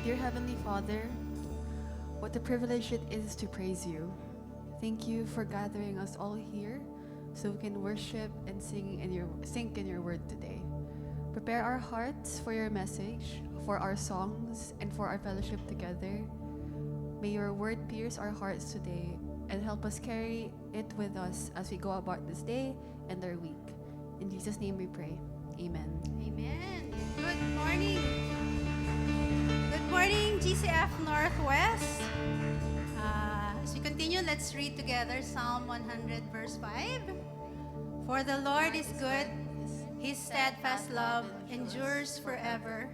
Dear Heavenly Father, what a privilege it is to praise you. Thank you for gathering us all here so we can worship and sing in your word today. Prepare our hearts for your message, for our songs, and for our fellowship together. May your word pierce our hearts today and help us carry it with us as we go about this day and our week. In Jesus' name we pray. Amen. Amen. Good morning. Good morning, GCF Northwest. As we continue, let's read together Psalm 100, verse 5. For the Lord is good, His steadfast love endures forever,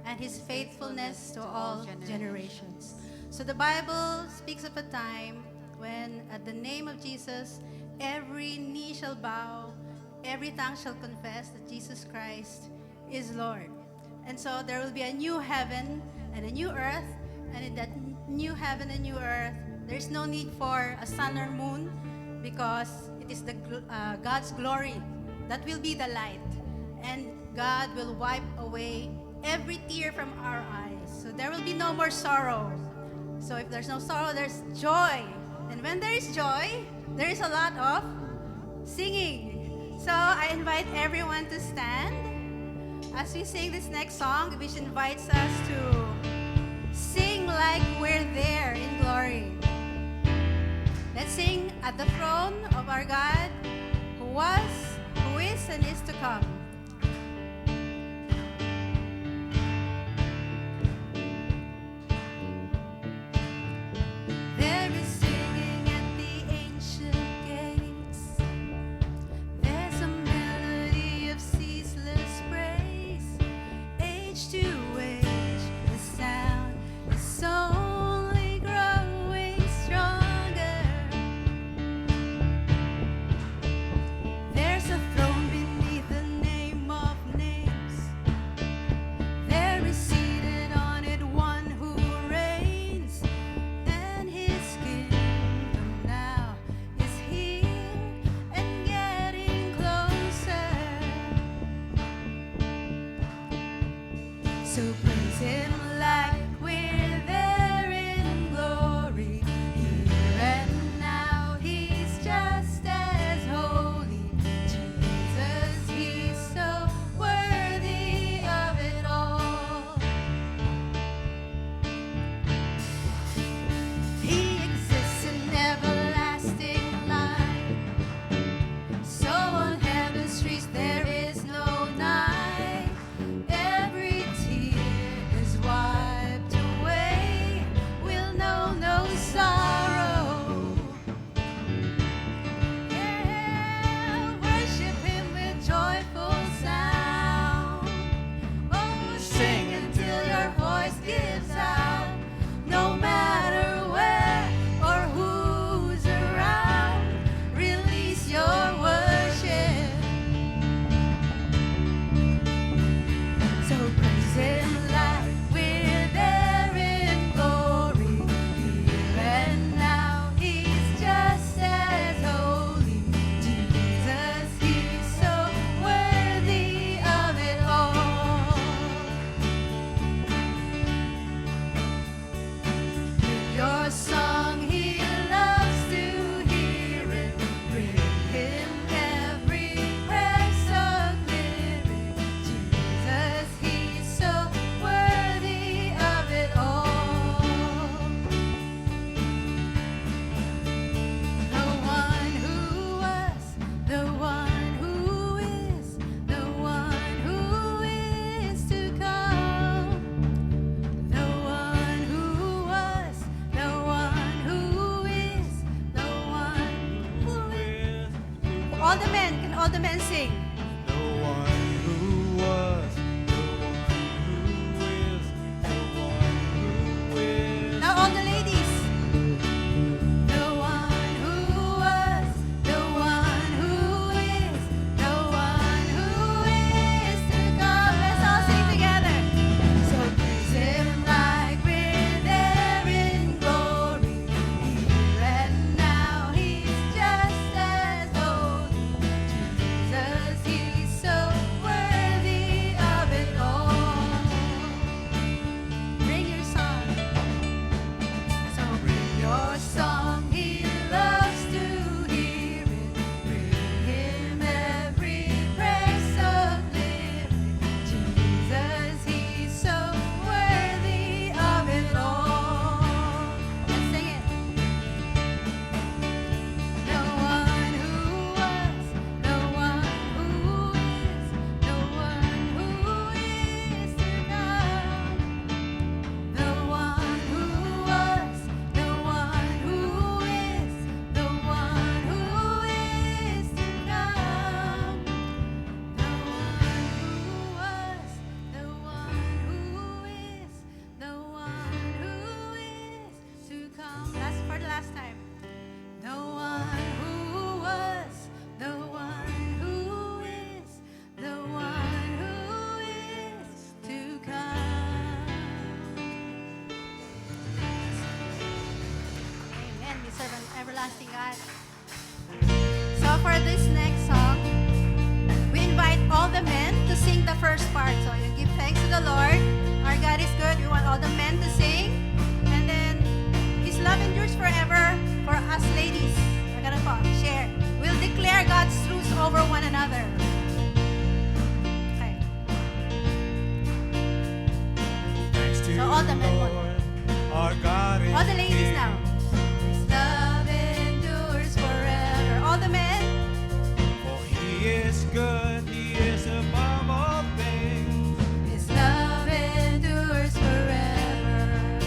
and His faithfulness to all generations. So the Bible speaks of a time when at the name of Jesus, every knee shall bow, every tongue shall confess that Jesus Christ is Lord. And so there will be a new heaven and a new earth, and in that new heaven and new earth, there's no need for a sun or moon, because it is God's glory that will be the light, and God will wipe away every tear from our eyes. So there will be no more sorrow. So if there's no sorrow, there's joy. And when there is joy, there is a lot of singing. So I invite everyone to stand as we sing this next song, which invites us to sing like we're there in glory. Let's sing at the throne of our God, who was, who is, and is to come. There is singing at the ancient gates. There's a melody of ceaseless praise. Age to age, the sound is only growing stronger. There's a throne beneath the name of names. There is seated on it one who reigns, and His kingdom now is here and getting closer. So praise Him like we're there in glory. Here and now, He's just as holy. Jesus, He's so worthy of it all. He exists in everlasting light. So on heaven's streets there is no night. Every tear is wiped away. We'll know no sorrow. Yeah, worship Him with joyful sound. Oh, sing until your voice gives out. No matter where or who's around, release your worship. So praise Him like we're there in glory. Here and now, He's just as holy. Jesus, He's so worthy of it all. With your song, He loves to hear it. Bring Him every prayer so clear. Jesus, He's so worthy of it all. The one who was, the one who is, the one who is to come. The one who was, the one who is, the one who is. All the men, can all the men sing? The one who was, the one who is, the one who is. Now all the ladies. The one who was, the one who is, the one who is to come. Let's all sing together. So praise Him like we're there in glory. Here and now, He's just as holy. Jesus, everlasting God. So for this next song, we invite all the men to sing the first part. So you give thanks to the Lord. Our God is good. We want all the men to sing. And then His love endures forever for us ladies. We're gonna share. We'll declare God's truths over one another. Okay. Thanks to So all the men want. Lord, our God is All the ladies King. now. His love endures forever. All the men. For He is good, He is above all things. His love endures forever.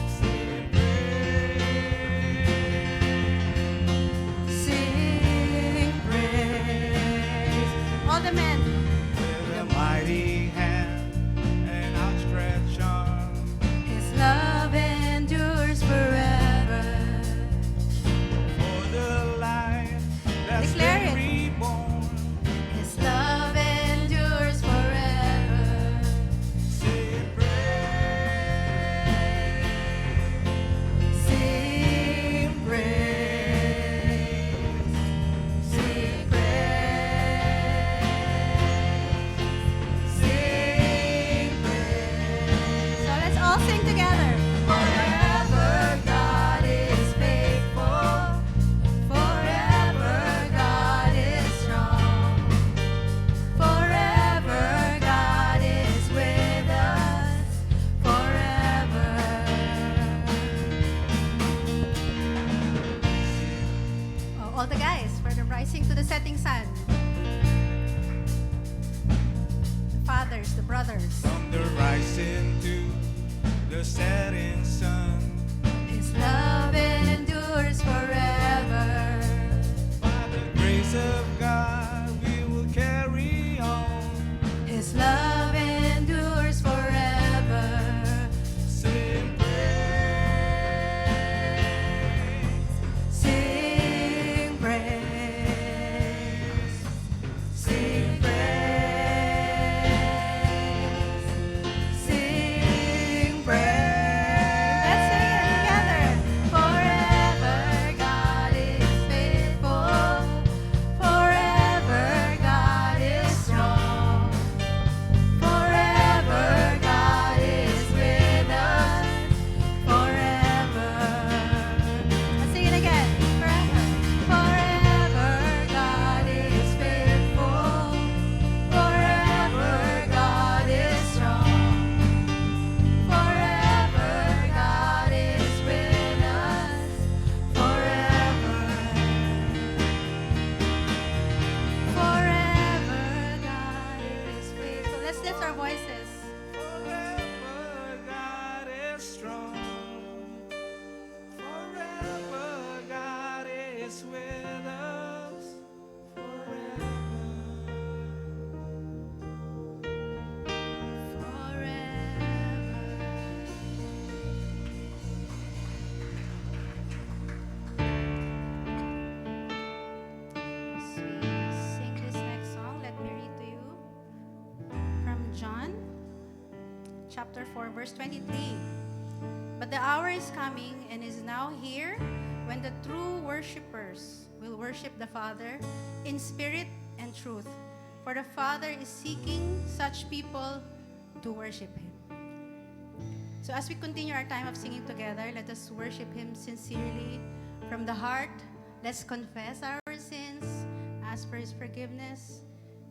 Sing praise. Sing praise. All the men. With a mighty hand and outstretched arm. His love endures forever. For the life that's Declare been it. reborn. His love endures forever. Sing praise. Sing praise. Sing praise. Sing praise. So let's all sing together. Forever God is faithful. Forever God is strong. Forever God is with us. Forever. Oh, all the guys, for the rising to the setting sun. The fathers, the brothers. From the rising to the setting sun. His love endures forever. By the grace of God, we will carry on. His love endures forever. Sing praise. Sing praise. Sing praise. Sing praise. Let's sing it together. Forever God is faithful. Forever God is strong. Forever God is with us. Forever. Let's sing it again. Forever. Forever God is faithful. Forever God is strong. Forever God is with us. Forever. Forever God is faithful. Let's lift our voices. Forever God is strong. Forever God is with us. Forever. As we sing this next song, let me read to you from John chapter 4, verse 23. But the hour is coming and is now here when the true worshipers will worship the Father in spirit and truth. For the Father is seeking such people to worship Him. So as we continue our time of singing together, let us worship Him sincerely from the heart. Let's confess our sins, ask for His forgiveness,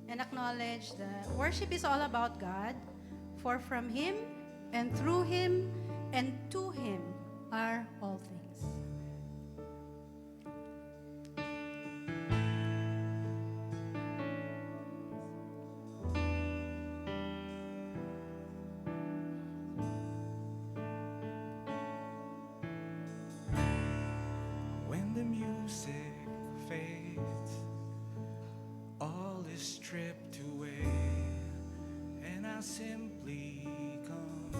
and acknowledge that worship is all about God. For from Him and through Him and to Him are all things. When the music fades, all is stripped away, and I simply come,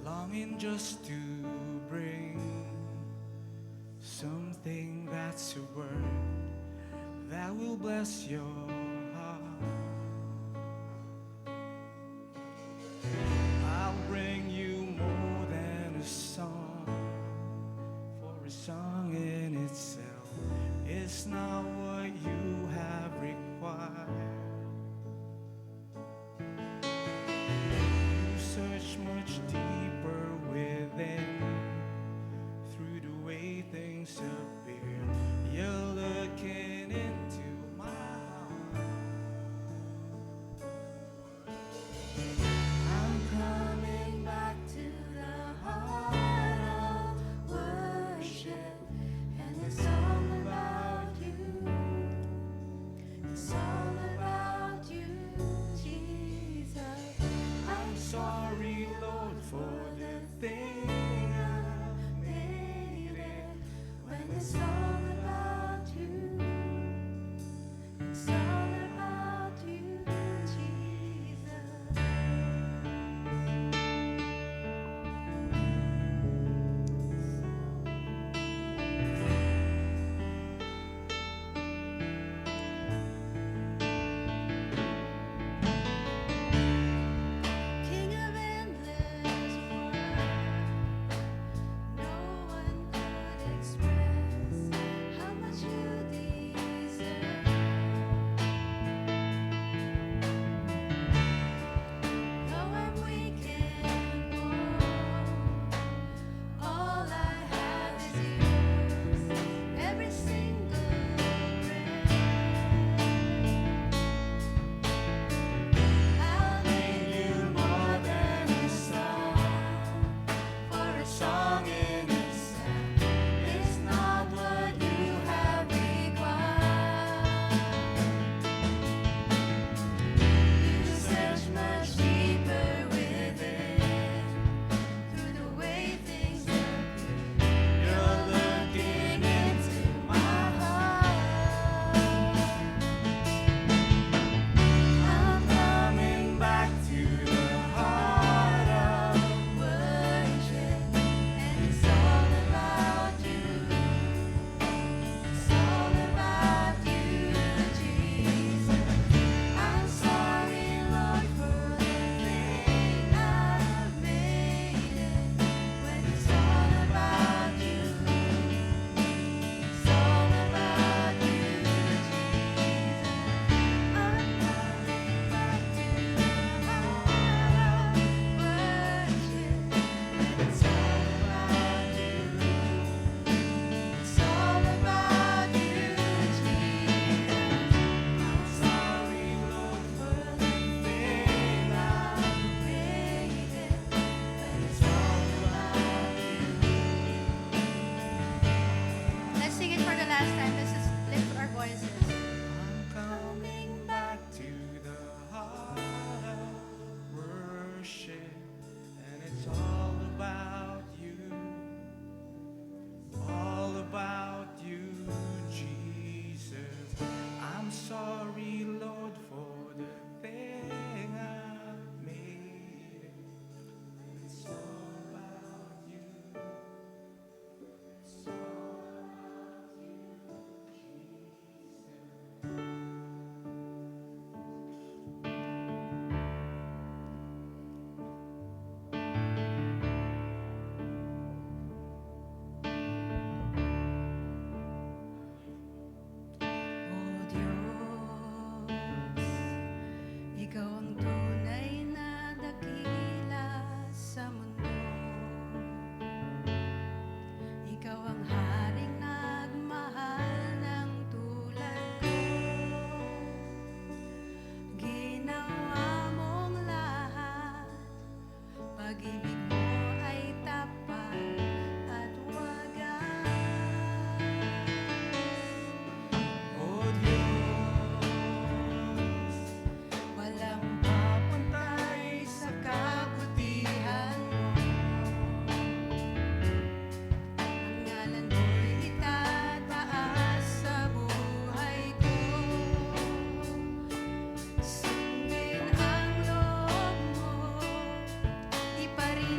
longing just to bring something that's a word that will bless your heart. I'll bring you more than a for the thing I made it. When it's all about you, it's all about you, Jesus. King of endless worth, no one could express how much you deserve. Though I'm weak and poor, all I have is yours. Every single breath, I'll give you more than a song. For a song in itself is not what you have required. You search much deeper within, through the way things look. You're looking into my heart. I'm coming back to the heart of worship, and it's all about you. It's all about you, Jesus. I'm sorry, Lord, for the thing I've made it. When it's all about you, it's all about you, Jesus. I'm coming back to the heart of worship, and it's all about you. It's all about you, Jesus. I'm sorry, Lord, for the thing I've made it. When it's all about you. Let's sing it for the last time. Let's just lift our voices. I'm coming back to the heart of worship, and it's all about you. All about you, Jesus. I'm sorry, Lord, for the thing I made. It's all about you. It's all about you, Jesus. O Diyos, Ikaw ang tunay na dakila sa mundo. Ikaw ang haring nagmahal ng tulad ko. Ginawa mong lahat, pag-ibig mo ay tapat at wagas. O Diyos, Walang papantay sa kabutihan mo. Ang ngalan mo'y itataas sa buhay ko. Sundin ang loob mo, iparin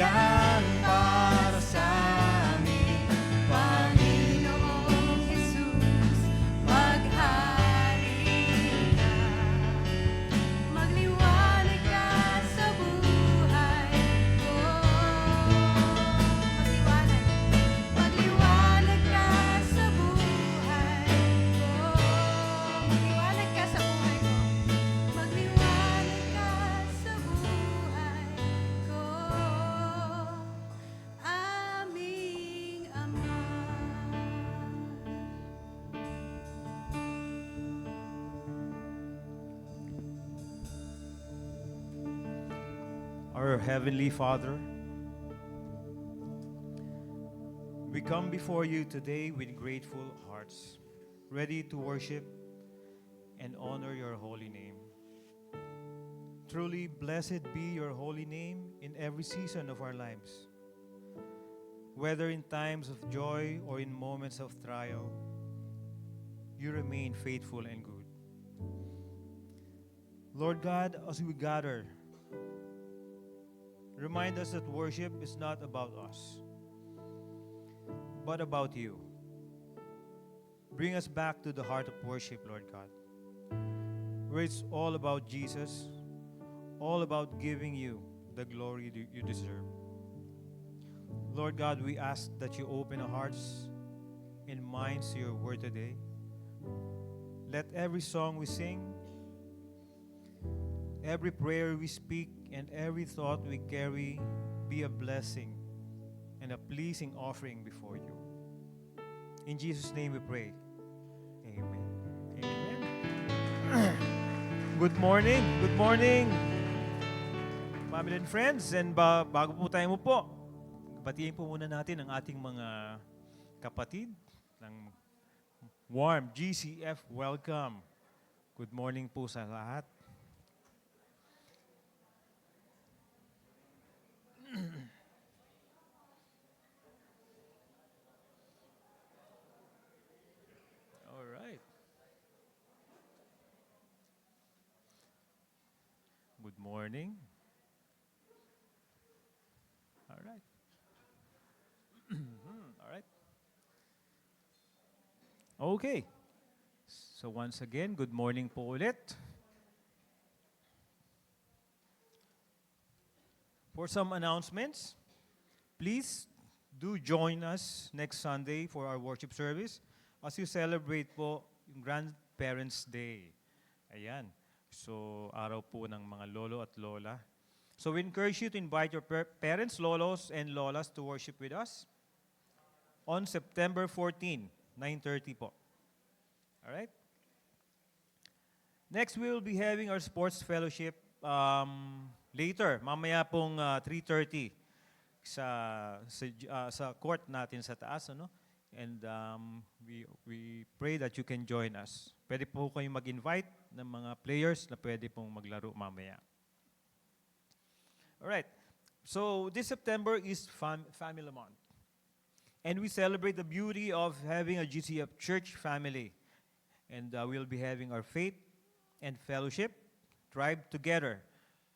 yan para sa amin, Panginoong Jesus, maghari ka. Magliwanag ka sa buhay ko. Magliwanag ka sa buhay ko. Magliwanag ka sa buhay ko. Magliwanag ka sa buhay ko. Aming Ama. Our Heavenly Father, we come before you today with grateful hearts, ready to worship and honor your holy name. Truly, blessed be your holy name in every season of our lives. Whether in times of joy or in moments of trial, you remain faithful and good. Lord God, as we gather, remind us that worship is not about us, but about you. Bring us back to the heart of worship, Lord God, where it's all about Jesus, all about giving you the glory you deserve. Lord God, we ask that you open our hearts and minds to your word today. Let every song we sing, every prayer we speak, and every thought we carry be a blessing and a pleasing offering before you. In Jesus' name we pray. Amen. Amen. Good morning. Good morning, family and friends. And bago po tayo po, batiin po muna natin ang ating mga kapatid ng warm GCF welcome. Good morning po sa lahat. All right. Good morning. All right. All right. Okay. So once again, good morning po ulit. For some announcements, please do join us next Sunday for our worship service as you celebrate po yung Grandparents' Day. Ayan. So, araw po ng mga lolo at lola. So, we encourage you to invite your parents, lolos, and lolas to worship with us on September 14, 9:30 po. All right? Next, we will be having our sports fellowship later, mamaya pong 3:30 sa court natin sa taas, ano? And we pray that you can join us. Pwede po kayong mag-invite ng mga players na pwede pong maglaro mamaya. All right. So this September is Family Month. And we celebrate the beauty of having a GCF church family. And we'll be having our faith and fellowship, Tribe Together,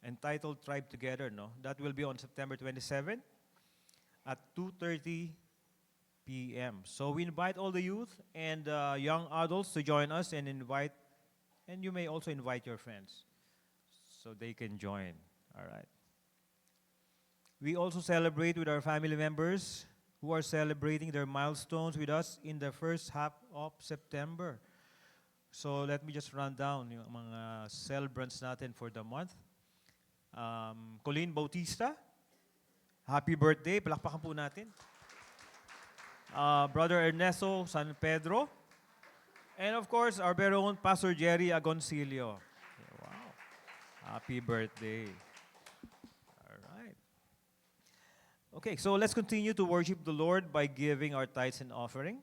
entitled Tribe Together, no? That will be on September 27 at 2:30 p.m. So we invite all the youth and young adults to join us and you may also invite your friends so they can join. All right. We also celebrate with our family members who are celebrating their milestones with us in the first half of September. So let me just run down yung mga celebrants natin for the month. Colleen Bautista, happy birthday. Palakpakan po natin. Brother Ernesto San Pedro. And of course, our very own Pastor Jerry Agoncillo. Wow. Happy birthday. All right. Okay, so let's continue to worship the Lord by giving our tithes and offering.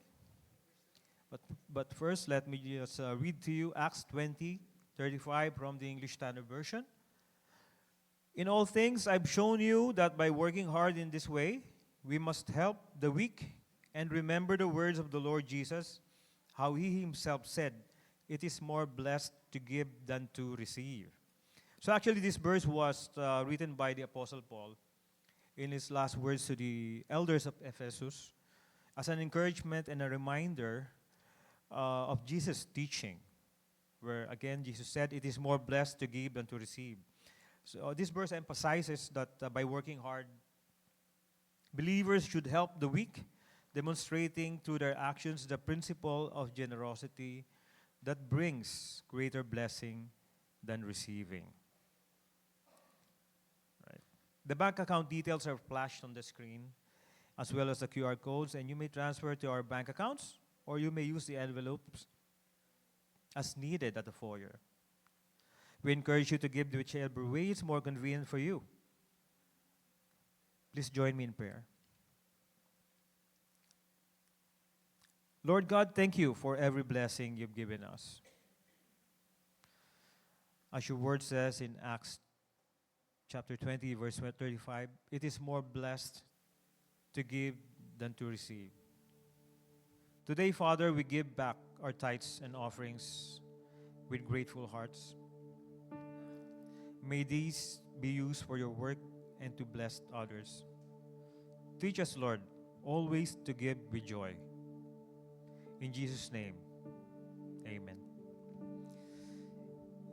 But first, let me just read to you Acts 20:35 from the English Standard Version. In all things, I've shown you that by working hard in this way, we must help the weak and remember the words of the Lord Jesus, how he himself said, it is more blessed to give than to receive. So actually, this verse was written by the Apostle Paul. in his last words to the elders of Ephesus as an encouragement and a reminder of Jesus' teaching, where again Jesus said, "It is more blessed to give than to receive." So this verse emphasizes that by working hard, believers should help the weak, demonstrating through their actions the principle of generosity that brings greater blessing than receiving. Right. The bank account details are flashed on the screen, as well as the QR codes, and you may transfer to our bank accounts, or you may use the envelopes as needed at the foyer. We encourage you to give whichever way is more convenient for you. Please join me in prayer. Lord God, thank you for every blessing you've given us. As your word says in Acts chapter 20, verse 35, it is more blessed to give than to receive. Today, Father, we give back our tithes and offerings with grateful hearts. May these be used for your work and to bless others. Teach us, Lord, always to give with joy. In Jesus' name, amen.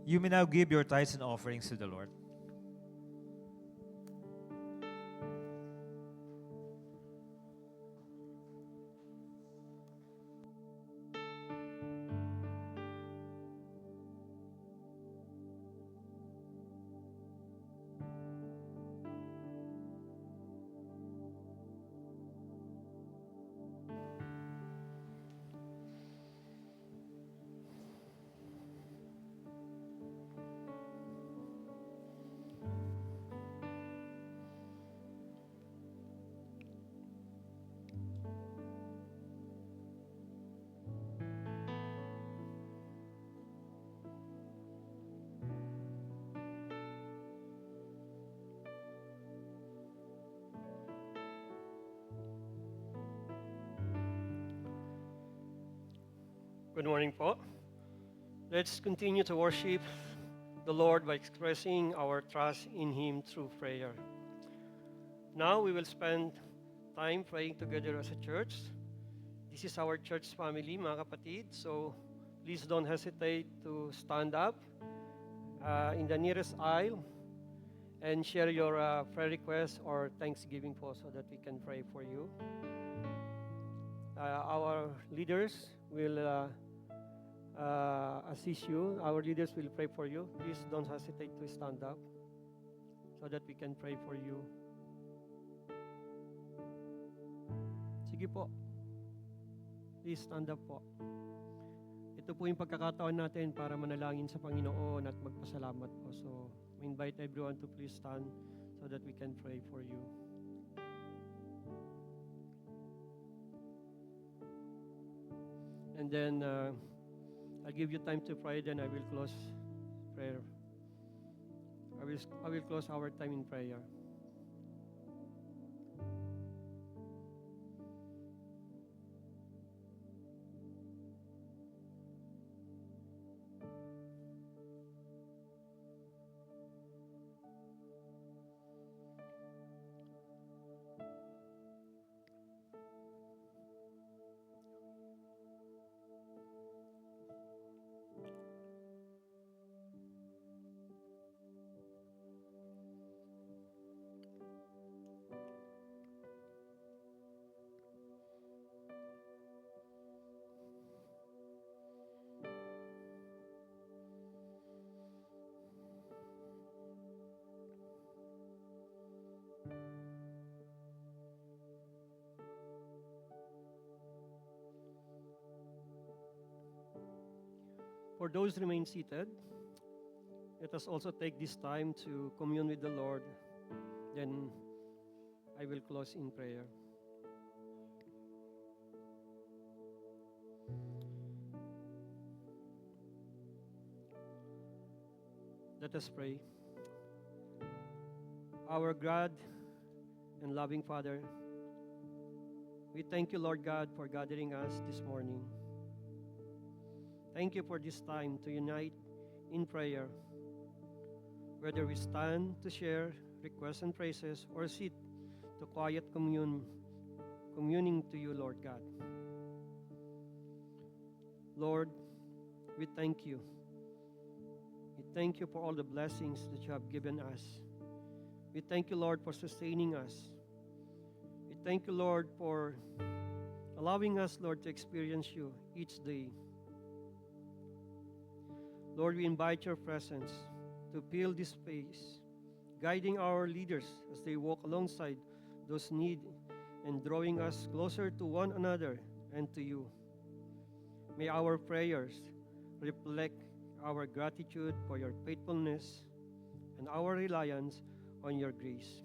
You may now give your tithes and offerings to the Lord. Good morning po. Let's continue to worship the Lord by expressing our trust in Him through prayer. Now we will spend time praying together as a church. This is our church family, mga kapatid. So please don't hesitate to stand up in the nearest aisle and share your prayer requests or thanksgiving po so that we can pray for you. Our leaders will assist you. Our leaders will pray for you. Please don't hesitate to stand up so that we can pray for you. Sige po. Please stand up po. Ito po yung pagkakataon natin para manalangin sa Panginoon at magpasalamat po. So, we invite everyone to please stand so that we can pray for you. And then I'll give you time to pray, then I will close prayer. I will close our time in prayer. For those who remain seated, let us also take this time to commune with the Lord. Then I will close in prayer. Let us pray. Our God and loving Father, we thank you, Lord God, for gathering us this morning. Thank you for this time to unite in prayer, whether we stand to share requests and praises or sit to quiet communing to you, Lord God. Lord, we thank you. We thank you for all the blessings that you have given us. We thank you, Lord, for sustaining us. We thank you, Lord, for allowing us, Lord, to experience you each day. Lord, we invite your presence to fill this space, guiding our leaders as they walk alongside those need and drawing us closer to one another and to you. May our prayers reflect our gratitude for your faithfulness and our reliance on your grace.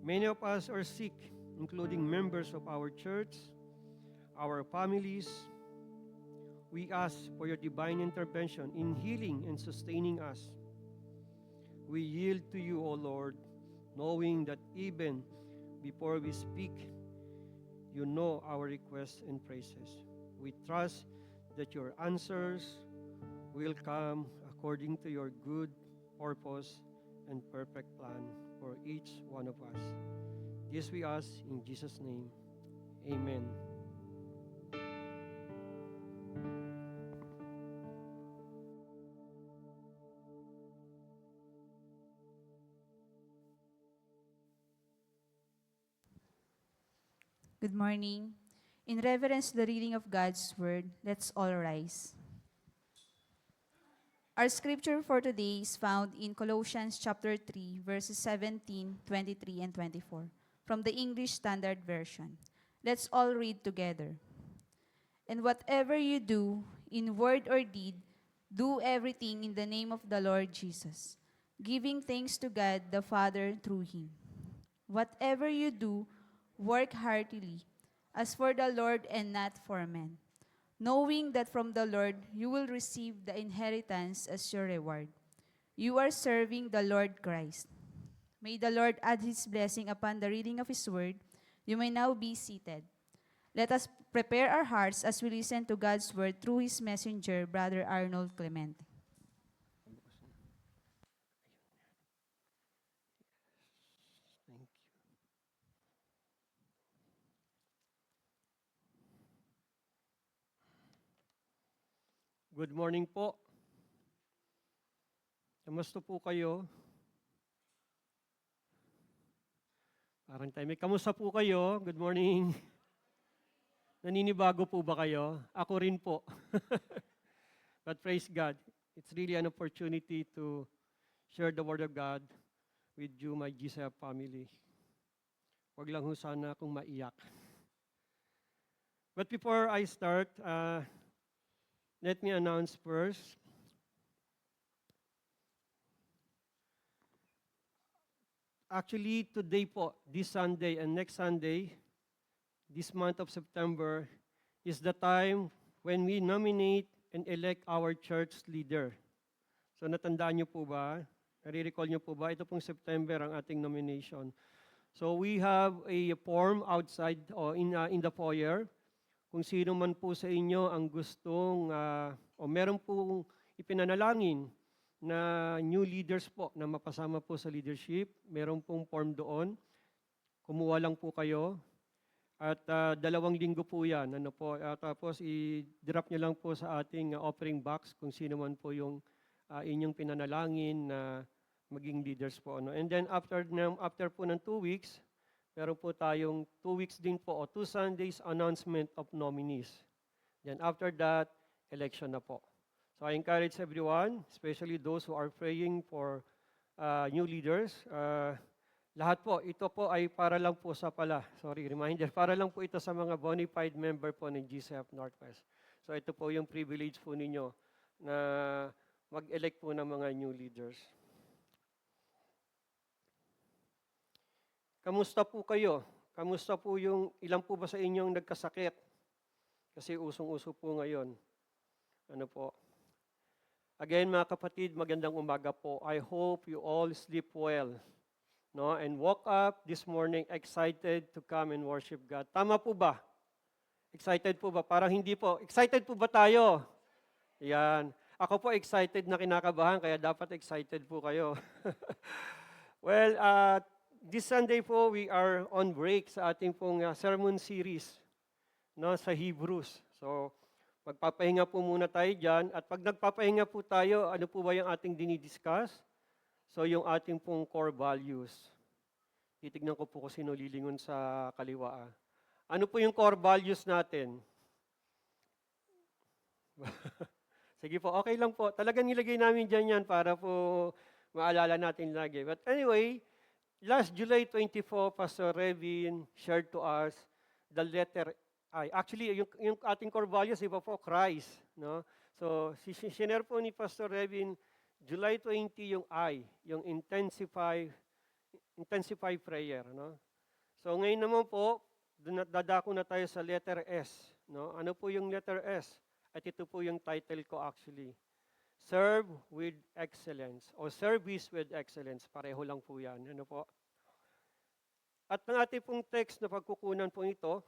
Many of us are sick, including members of our church, our families. We ask for your divine intervention in healing and sustaining us. We yield to you, O Lord, knowing that even before we speak, you know our requests and praises. We trust that your answers will come according to your good purpose and perfect plan for each one of us. This we ask in Jesus' name. Amen. Good morning. In reverence to the reading of God's Word, let's all rise. Our scripture for today is found in Colossians chapter 3, verses 17, 23, and 24, from the English Standard Version. Let's all read together. And whatever you do, in word or deed, do everything in the name of the Lord Jesus, giving thanks to God the Father through him. Whatever you do, work heartily, as for the Lord and not for men, knowing that from the Lord you will receive the inheritance as your reward. You are serving the Lord Christ. May the Lord add his blessing upon the reading of his word. You may now be seated. Let us prepare our hearts as we listen to God's word through his messenger, Brother Arnold Clemente. Thank you. Good morning po. Kamusta po kayo? Parang tayo. Kamusta po kayo? Good morning. Naninibago po ba kayo? Ako rin po. But praise God. It's really an opportunity to share the Word of God with you, my GCF family. Huwag lang ho sana akong maiyak. But before I start, let me announce first. Actually, today po, this Sunday and next Sunday, this month of September, is the time when we nominate and elect our church leader. So natandaan niyo po ba? Nare-recall niyo po ba? Ito pong September ang ating nomination. So we have a form outside or in the foyer. Kung sino man po sa inyo ang gustong o meron pong ipinanalangin na new leaders po na mapasama po sa leadership, meron pong form doon. Kumuha lang po kayo. At 2 linggo po yan. Tapos i-drop nyo lang po sa ating offering box kung sino man po yung inyong pinanalangin na maging leaders po. And then after po ng 2 weeks, meron po tayong 2 weeks din po o 2 Sundays announcement of nominees. Then after that, election na po. So I encourage everyone, especially those who are praying for new leaders. Lahat po, ito po ay para lang po reminder, para lang po ito sa mga bona fide member po ng GCF Northwest. So ito po yung privilege po ninyo na mag-elect po ng mga new leaders. Kamusta po kayo? Kamusta po yung ilan po ba sa inyong nagkasakit? Kasi usong-uso po ngayon. Ano po? Again, mga kapatid, magandang umaga po. I hope you all sleep well. No? And woke up this morning excited to come and worship God. Tama po ba? Excited po ba? Parang hindi po. Excited po ba tayo? Yan. Ako po excited na kinakabahan, kaya dapat excited po kayo. Well, This Sunday po, we are on break sa ating pong sermon series, no, sa Hebrews. So, magpapahinga po muna tayo dyan. At pag nagpapahinga po tayo, ano po ba yung ating dinidiscuss? So, yung ating pong core values. Titignan ko po kung sino lilingon sa kaliwa. Ano po yung core values natin? Sige po, okay lang po. Talagang nilagay namin dyan yan para po maalala natin lagi. But anyway, last July 24, Pastor Revin shared to us the letter I. Actually, yung ating core values, iba po, Christ. No? So, sinare po ni Pastor Revin, July 20 yung I, yung intensify prayer. No? So, ngayon naman po, dadako na tayo sa letter S. No? Ano po yung letter S? At ito po yung title ko actually. Serve with excellence or service with excellence. Pareho lang po yan. Ano po? At ang ating pong text na pagkukunan po ito,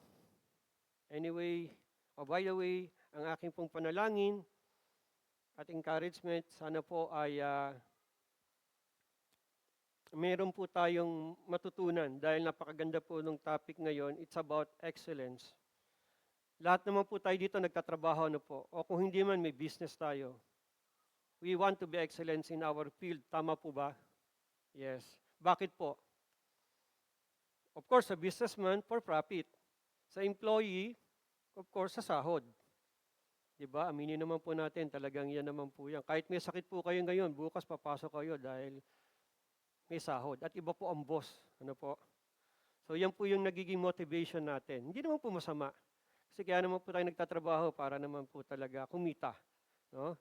anyway, by the way, ang aking pong panalangin at encouragement, sana po ay meron po tayong matutunan dahil napakaganda po ng topic ngayon. It's about excellence. Lahat naman po tayo dito nagtatrabaho na po. O kung hindi man, may business tayo. We want to be excellence in our field. Tama po ba? Yes. Bakit po? Of course, sa businessman, for profit. Sa employee, of course, sa sahod. Diba? Aminin naman po natin, talagang yan naman po yan. Kahit may sakit po kayo ngayon, bukas papasok kayo dahil may sahod. At iba po ang boss. Ano po? So yan po yung nagiging motivation natin. Hindi naman po masama. Kasi kaya naman po tayo nagtatrabaho para naman po talaga kumita. No?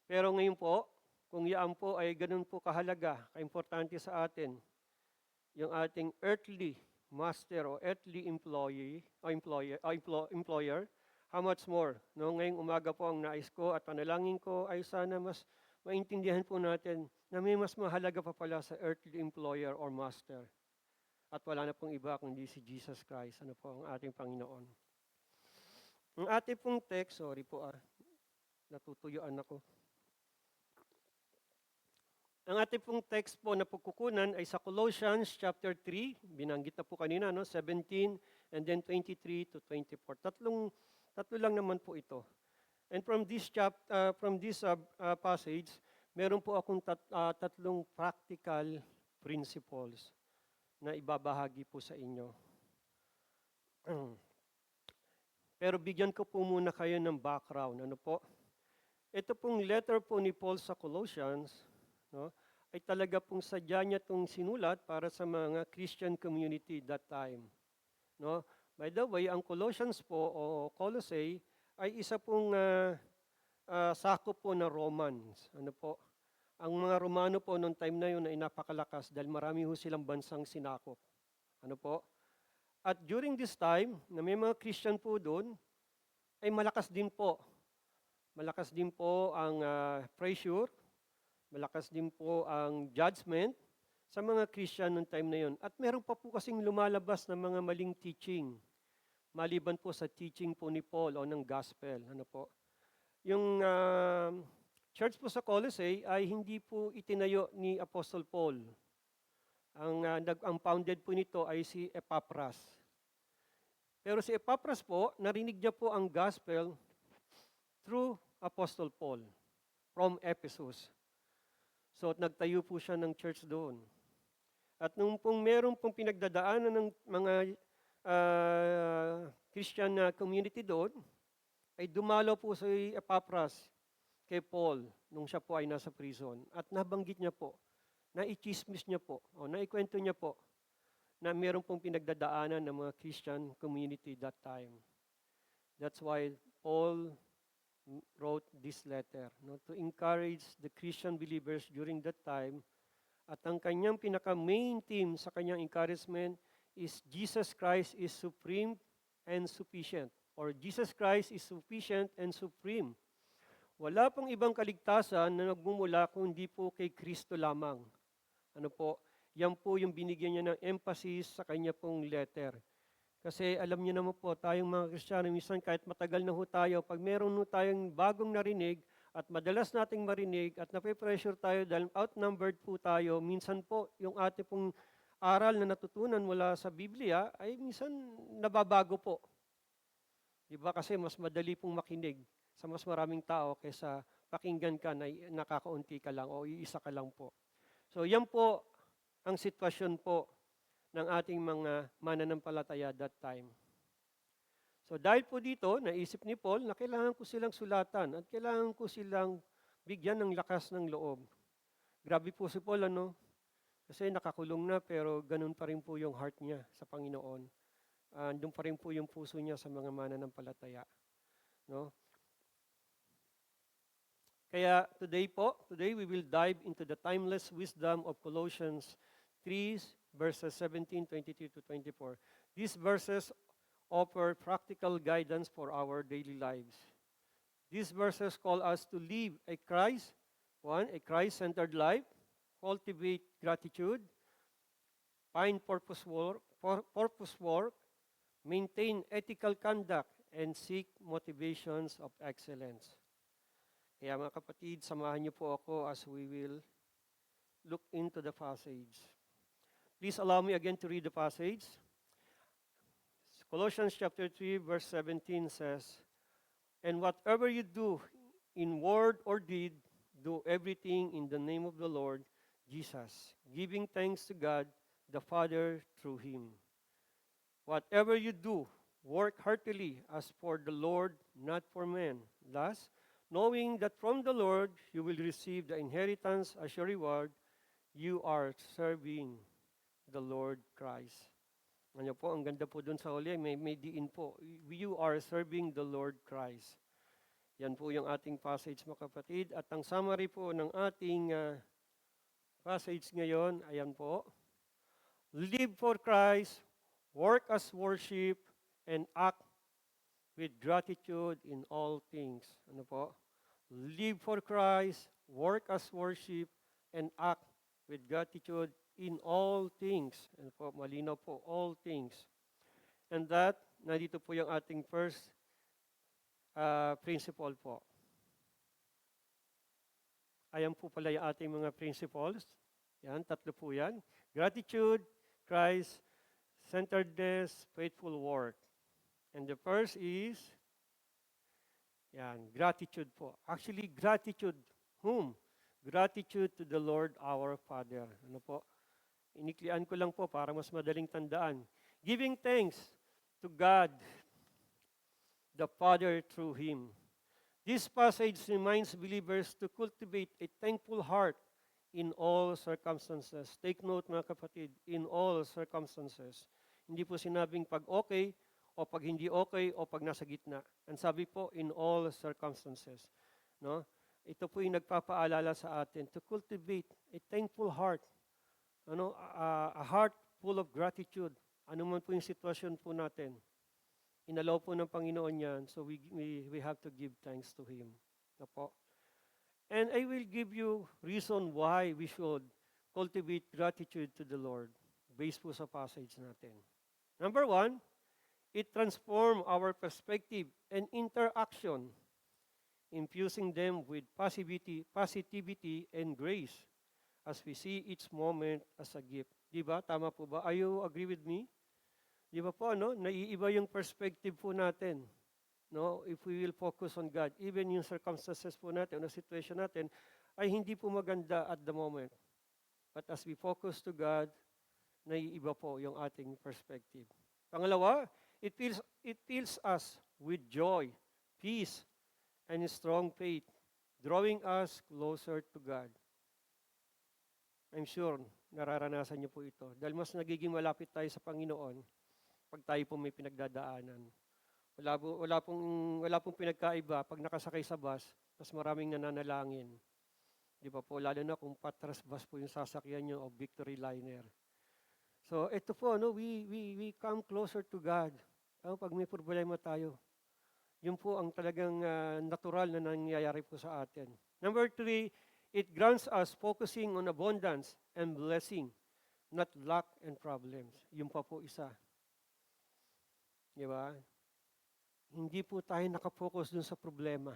Pero ngayon po, kung yan po ay ganun po kahalaga, kaimportante sa atin, yung ating earthly master o earthly employee o employer, how much more? No, ngayong umaga po ang nais ko at panalangin ko ay sana mas maintindihan po natin na may mas mahalaga pa pala sa earthly employer or master. At wala na pong iba kundi si Jesus Christ. Ano po ang ating Panginoon. Ang ating pong text, sorry po natutuyuan ako. Ang ating pong text po na pagkukunan ay sa Colossians chapter 3, binanggit na po kanina, no? 17 and then 23 to 24. Tatlo lang naman po ito. And from this passage, meron po akong tatlong practical principles na ibabahagi po sa inyo. Pero bigyan ko po muna kayo ng background. Ano po? Ito pong letter po ni Paul sa Colossians, no, ay talaga pong sadya niya itong sinulat para sa mga Christian community that time. No? By the way, ang Colossians po o Colossae ay isa pong sakop po na Romans. Ano po? Ang mga Romano po noong time na yun ay napakalakas dahil marami ho silang bansang sinakop. Ano po? At during this time, na may mga Christian po doon, ay malakas din po. Malakas din po ang pressure, malakas din po ang judgment sa mga Christian noong time na yun. At meron pa po kasing lumalabas na mga maling teaching, maliban po sa teaching po ni Paul o ng gospel. Ano po? Yung church po sa Colossae ay hindi po itinayo ni Apostle Paul. Ang founded po nito ay si Epaphras. Pero si Epaphras po, narinig niya po ang gospel through Apostle Paul from Ephesus. So nagtayo po siya ng church doon. At nung pong meron pong pinagdadaanan ng mga Christian community doon, ay dumalo po si Epaphras kay Paul nung siya po ay nasa prison. At nabanggit niya po, naichismis niya po, o naikwento niya po, na meron pong pinagdadaanan ng mga Christian community that time. That's why Paul wrote this letter, no, to encourage the Christian believers during that time. At ang kanyang pinaka-main theme sa kanyang encouragement is Jesus Christ is supreme and sufficient. Or Jesus Christ is sufficient and supreme. Wala pong ibang kaligtasan na nagmumula kundi po kay Kristo lamang. Ano po? Yan po yung binigyan niya ng emphasis sa kanya pong letter. Kasi alam niyo naman po, tayong mga Kristiyano, minsan kahit matagal na ho tayo, pag meron ho tayong bagong narinig at madalas nating marinig at nape-pressure tayo dahil outnumbered po tayo, minsan po yung ating pong aral na natutunan mula sa Biblia ay minsan nababago po. Di ba? Kasi mas madali pong makinig sa mas maraming tao kaysa pakinggan ka na nakakaunti ka lang o iisa ka lang po. So yan po ang sitwasyon po ng ating mga mananampalataya that time. So dahil po dito, naisip ni Paul na kailangan ko silang sulatan at kailangan ko silang bigyan ng lakas ng loob. Grabe po si Paul, ano? Kasi nakakulong na pero ganun pa rin po yung heart niya sa Panginoon. Doon pa rin po yung puso niya sa mga mananampalataya. No? Kaya today we will dive into the timeless wisdom of Colossians 3 verses 17, 23 to 24. These verses offer practical guidance for our daily lives. These verses call us to live a Christ-centered life, cultivate gratitude, find purpose work, maintain ethical conduct, and seek motivations of excellence. Kaya mga kapatid, samahan niyo po ako as we will look into the passage. Please allow me again to read the passage. Colossians chapter 3 verse 17 says, "And whatever you do in word or deed, do everything in the name of the Lord Jesus, giving thanks to God the Father through him. Whatever you do, work heartily as for the Lord, not for men. Thus, knowing that from the Lord you will receive the inheritance as your reward, you are serving the Lord Christ." Ano po, ang ganda po dun sa huli, may diin po. You are serving the Lord Christ. Yan po yung ating passage, mga kapatid. At ang summary po ng ating passage ngayon, ayan po. Live for Christ, work as worship, and act with gratitude in all things. Ano po? Live for Christ, work as worship, and act with gratitude in all things. Ano po? Malinaw po, all things. And that, nandito po yung ating first principle po. Ayan po pala yung ating mga principles. Yan, tatlo po yan. Gratitude, Christ, centeredness, faithful work. And the first is, yan, gratitude po. Actually, gratitude. Whom? Gratitude to the Lord our Father. Ano po? Iniklian ko lang po para mas madaling tandaan. Giving thanks to God, the Father through Him. This passage reminds believers to cultivate a thankful heart in all circumstances. Take note mga kapatid, in all circumstances. Hindi po sinabing pag okay, o pag hindi okay, o pag nasa gitna. Ang sabi po, in all circumstances. No? Ito po yung nagpapaalala sa atin to cultivate a thankful heart. A heart full of gratitude. Ano man po yung sitwasyon po natin. Inalaw po ng Panginoon yan, so we have to give thanks to Him. Na po. And I will give you reason why we should cultivate gratitude to the Lord based po sa passage natin. Number 1, it transforms our perspective and interaction, infusing them with positivity and grace as we see each moment as a gift. Di ba? Tama po ba? Are you agree with me? Di ba po, no? Naiiba yung perspective po natin. No? If we will focus on God, even yung circumstances po natin, o situation natin, ay hindi po maganda at the moment. But as we focus to God, naiiba po yung ating perspective. Pangalawa, it fills us with joy, peace, and strong faith, drawing us closer to God. I'm sure nararanasan niyo po ito. Dahil mas nagiging malapit tayo sa Panginoon pag tayo po may pinagdadaanan. Wala pong pinagkaiba pag nakasakay sa bus, mas maraming nananalangin. Di ba po? Lalo na kung patras bus po yung sasakyan nyo o Victory Liner. So ito po, no, we come closer to God. Pag may problema tayo, yun po ang talagang natural na nangyayari po sa atin. Number 3, it grants us focusing on abundance and blessing, not lack and problems. Yun pa po isa. Di ba? Hindi po tayo nakafocus dun sa problema.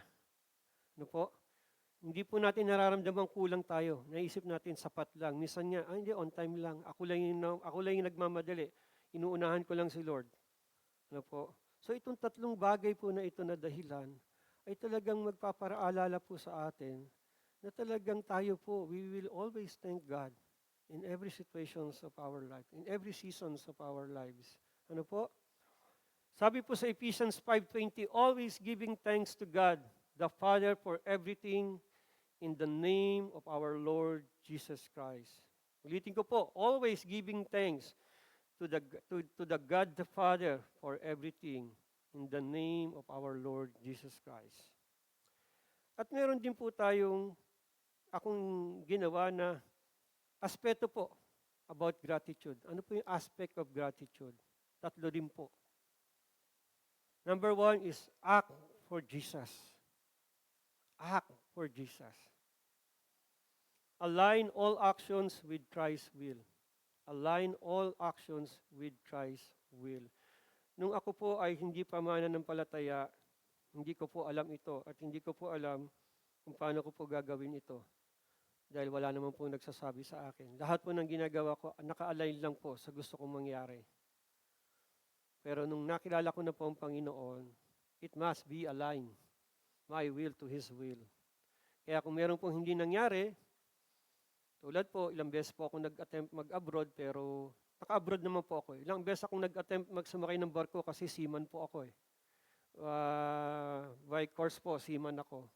Ano po? Hindi po natin nararamdaman kulang tayo. Naisip natin sapat lang. Minsan nga, hindi, on time lang. Ako lang yung nagmamadali. Inuunahan ko lang si Lord. Ano po? So itong tatlong bagay po na ito na dahilan ay talagang magpaparaalala po sa atin na talagang tayo po, we will always thank God in every situations of our life, in every seasons of our lives. Ano po? Sabi po sa Ephesians 5:20, always giving thanks to God, the Father, for everything in the name of our Lord Jesus Christ. Ulitin ko po, always giving thanks to the God the Father for everything in the name of our Lord Jesus Christ. At meron din po akong ginawa na aspeto po about gratitude. Ano po yung aspect of gratitude? Tatlo din po. Number 1 is act for Jesus. Act for Jesus. Align all actions with Christ's will. Align all actions with Christ's will. Nung ako po ay hindi pa mananampalataya, hindi ko po alam ito at hindi ko po alam kung paano ko po gagawin ito. Dahil wala naman po nagsasabi sa akin. Lahat po ng ginagawa ko, naka-align lang po sa gusto kong mangyari. Pero nung nakilala ko na po ang Panginoon, it must be aligned. My will to His will. Kaya kung meron pong hindi nangyari, tulad po, ilang beses po ako nag-attempt mag-abroad, pero naka-abroad naman po ako. Ilang beses akong nag-attempt magsumakay ng barko kasi seaman po ako eh. By course po, seaman ako.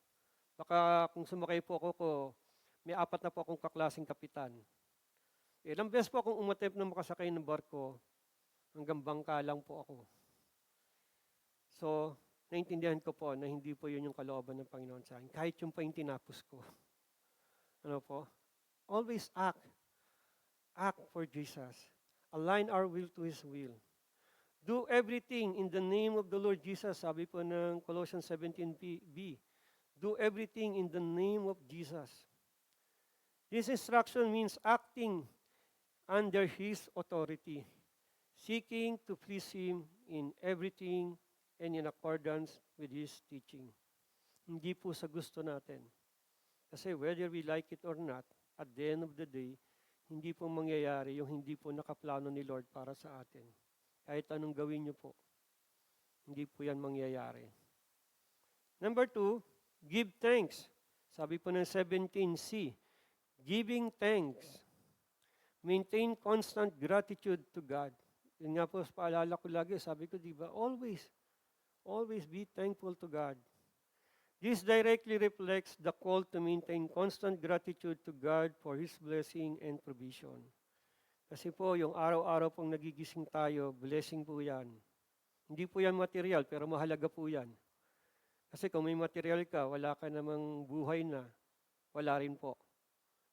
Baka kung sumakay po ako, may 4 na po akong kaklaseng kapitan. Ilang beses po akong umattempt na makasakay ng barko, hanggang bangka lang po ako. So, naintindihan ko po na hindi po yun yung kalooban ng Panginoon sa akin. Kahit yung pa yung tinapos ko. Ano po? Always act. Act for Jesus. Align our will to His will. Do everything in the name of the Lord Jesus. Sabi po ng Colossians 17b. Do everything in the name of Jesus. This instruction means acting under His authority, seeking to please Him in everything and in accordance with His teaching. Hindi po sa gusto natin. Kasi whether we like it or not, at the end of the day, hindi po mangyayari yung hindi po nakaplano ni Lord para sa atin. Kahit anong gawin niyo po, hindi po yan mangyayari. Number 2, give thanks. Sabi po ng 17c, giving thanks. Maintain constant gratitude to God. Yun nga po, paalala ko lagi, sabi ko, di ba, always be thankful to God. This directly reflects the call to maintain constant gratitude to God for His blessing and provision. Kasi po, yung araw-araw pong nagigising tayo, blessing po yan. Hindi po yan material, pero mahalaga po yan. Kasi kung may material ka, wala ka namang buhay na, wala rin po.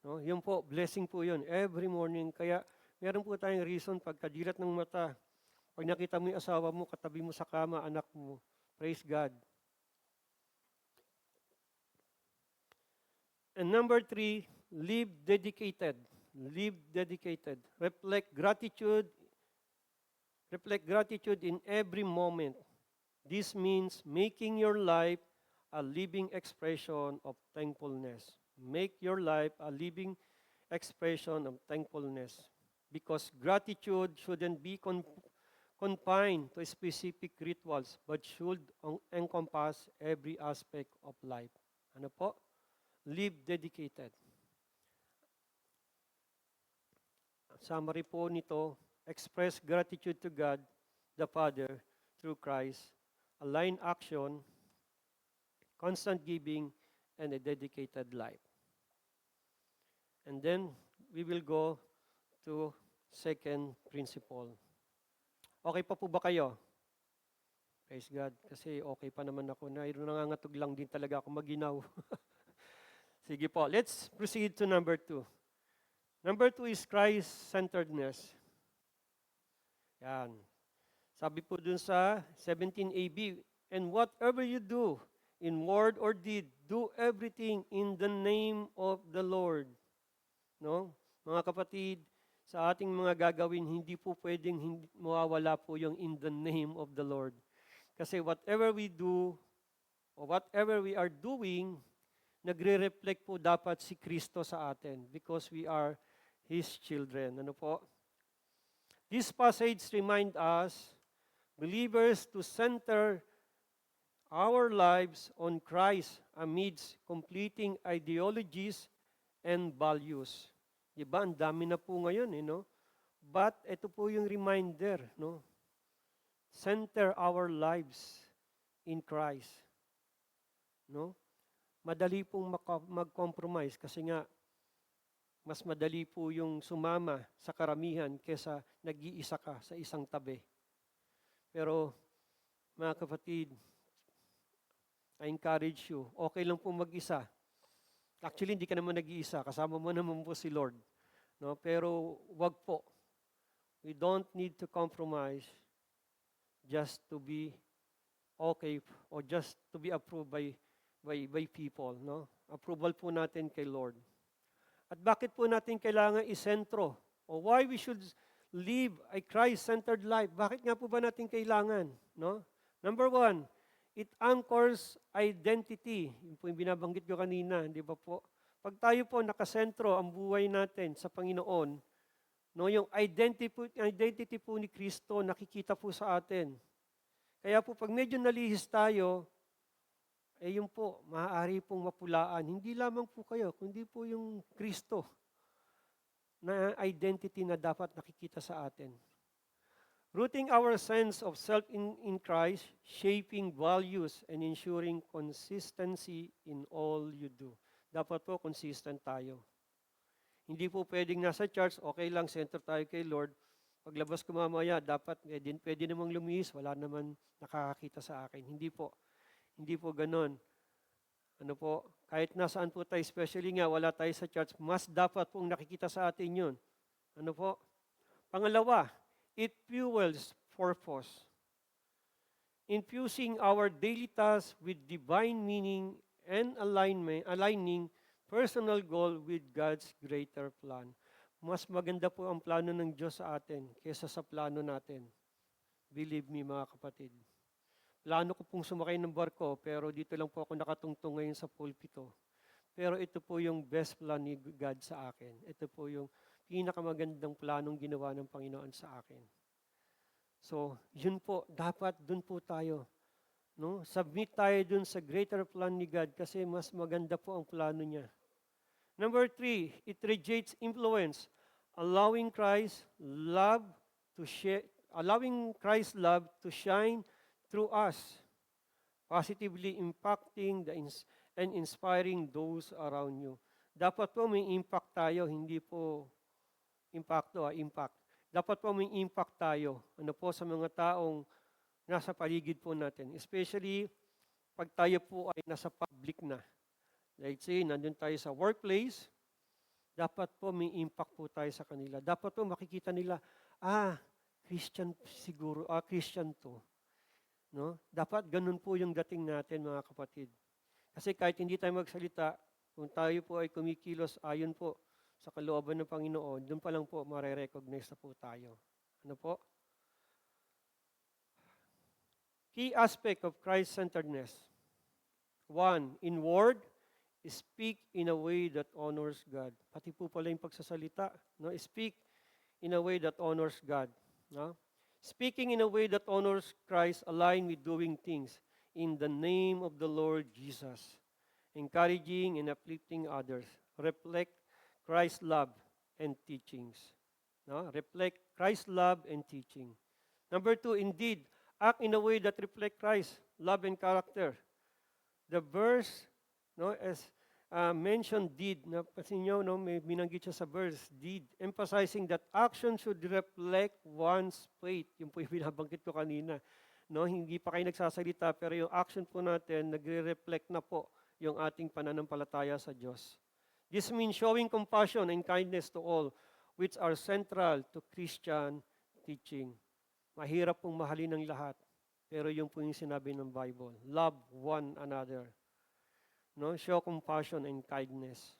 No? Yun po, blessing po yun. Every morning, kaya meron po tayong reason pagkadilat ng mata. Pag nakita mo yung asawa mo, katabi mo sa kama, anak mo, praise God. And number 3, live dedicated. Live dedicated. Reflect gratitude in every moment. This means making your life a living expression of thankfulness. Make your life a living expression of thankfulness. Because gratitude shouldn't be confined to specific rituals, but should encompass every aspect of life. Ano po? Live dedicated. Summary po nito, express gratitude to God, the Father, through Christ, align action, constant giving, and a dedicated life. And then, we will go to second principle. Okay pa po ba kayo? Praise God. Kasi okay pa naman ako. Nangangatog lang din talaga ako maginaw. Sige po, let's proceed to number 2. Number 2 is Christ-centeredness. Yan. Sabi po dun sa 17ab, and whatever you do, in word or deed, do everything in the name of the Lord. No? Mga kapatid, sa ating mga gagawin, hindi po pwedeng mawawala po yung in the name of the Lord. Kasi whatever we do, or whatever we are doing, nagre-reflect po dapat si Kristo sa atin because we are His children. Ano po? This passage remind us, believers, to center our lives on Christ amidst completing ideologies and values. Diba? Ang dami na po ngayon, no? But ito po yung reminder, no? Center our lives in Christ. No? Madali pong mag-compromise kasi nga mas madali po yung sumama sa karamihan kesa nag-iisa ka sa isang tabi. Pero mga kapatid, I encourage you, okay lang po mag-isa. Actually, hindi ka naman nag-iisa, kasama mo naman po si Lord. No? Pero wag po. We don't need to compromise just to be okay or just to be approved by people. No? Approval po natin kay Lord. At bakit po natin kailangan isentro? O why we should live a Christ-centered life? Bakit nga po ba natin kailangan? No? Number one, it anchors identity. Yung po yung binabanggit ko kanina, di ba po? Pag tayo po nakasentro ang buhay natin sa Panginoon, no, yung identity po ni Kristo nakikita po sa atin. Kaya po pag medyo nalihis tayo, yun po, maaari pong mapulaan. Hindi lamang po kayo, kundi po yung Kristo na identity na dapat nakikita sa atin. Rooting our sense of self in Christ, shaping values and ensuring consistency in all you do. Dapat po consistent tayo. Hindi po pwedeng nasa church, okay lang, center tayo kay Lord. Paglabas ko mamaya, dapat pwede namang lumihis, wala naman nakakakita sa akin. Hindi po. Hindi po ganon. Ano po, kahit nasaan po tayo, especially nga wala tayo sa church, mas dapat pong nakikita sa atin yun. Ano po? Pangalawa, it fuels purpose. Infusing our daily tasks with divine meaning and aligning personal goal with God's greater plan. Mas maganda po ang plano ng Diyos sa atin kaysa sa plano natin. Believe me mga kapatid. Plano ko pong sumakay ng barko pero dito lang po ako nakatungtong ngayon sa pulpito. Pero ito po yung best plan ni God sa akin. Ito po yung pinakamagandang planong ginawa ng Panginoon sa akin. So, yun po, dapat dun po tayo. No? Submit tayo dun sa greater plan ni God kasi mas maganda po ang plano niya. Number 3, it radiates influence, allowing Christ's love to shine through us, positively impacting and inspiring those around you. Dapat po may impact tayo, hindi po impact. Dapat po may impact tayo sa mga taong nasa paligid po natin. Especially pag tayo po ay nasa public na. Let's say, nandun tayo sa workplace, dapat po may impact po tayo sa kanila. Dapat po makikita nila, Christian siguro, Christian to. No? Dapat ganun po yung dating natin mga kapatid. Kasi kahit hindi tayo magsalita, kung tayo po ay kumikilos ayon po sa kalooban ng Panginoon, doon pa lang po mare-recognize na po tayo. Ano po? Key aspect of Christ-centeredness. 1, in word, speak in a way that honors God. Pati po pala yung pagsasalita. No? Speak in a way that honors God. No? Speaking in a way that honors Christ align with doing things in the name of the Lord Jesus. Encouraging and uplifting others. Reflect Christ's love and teachings. No? Reflect Christ's love and teaching. Number 2, indeed, act in a way that reflect Christ's love and character. The verse, as mentioned deed, napansin nyo, may binanggit siya sa verse, deed, emphasizing that action should reflect one's faith. Yung po yung binabanggit ko kanina. No, hindi pa kayo nagsasalita, pero yung action po natin, nagre-reflect na po yung ating pananampalataya sa Diyos. This means showing compassion and kindness to all, which are central to Christian teaching. Mahirap pong mahalin ng lahat, pero yung po yung sinabi ng Bible. Love one another. No? Show compassion and kindness.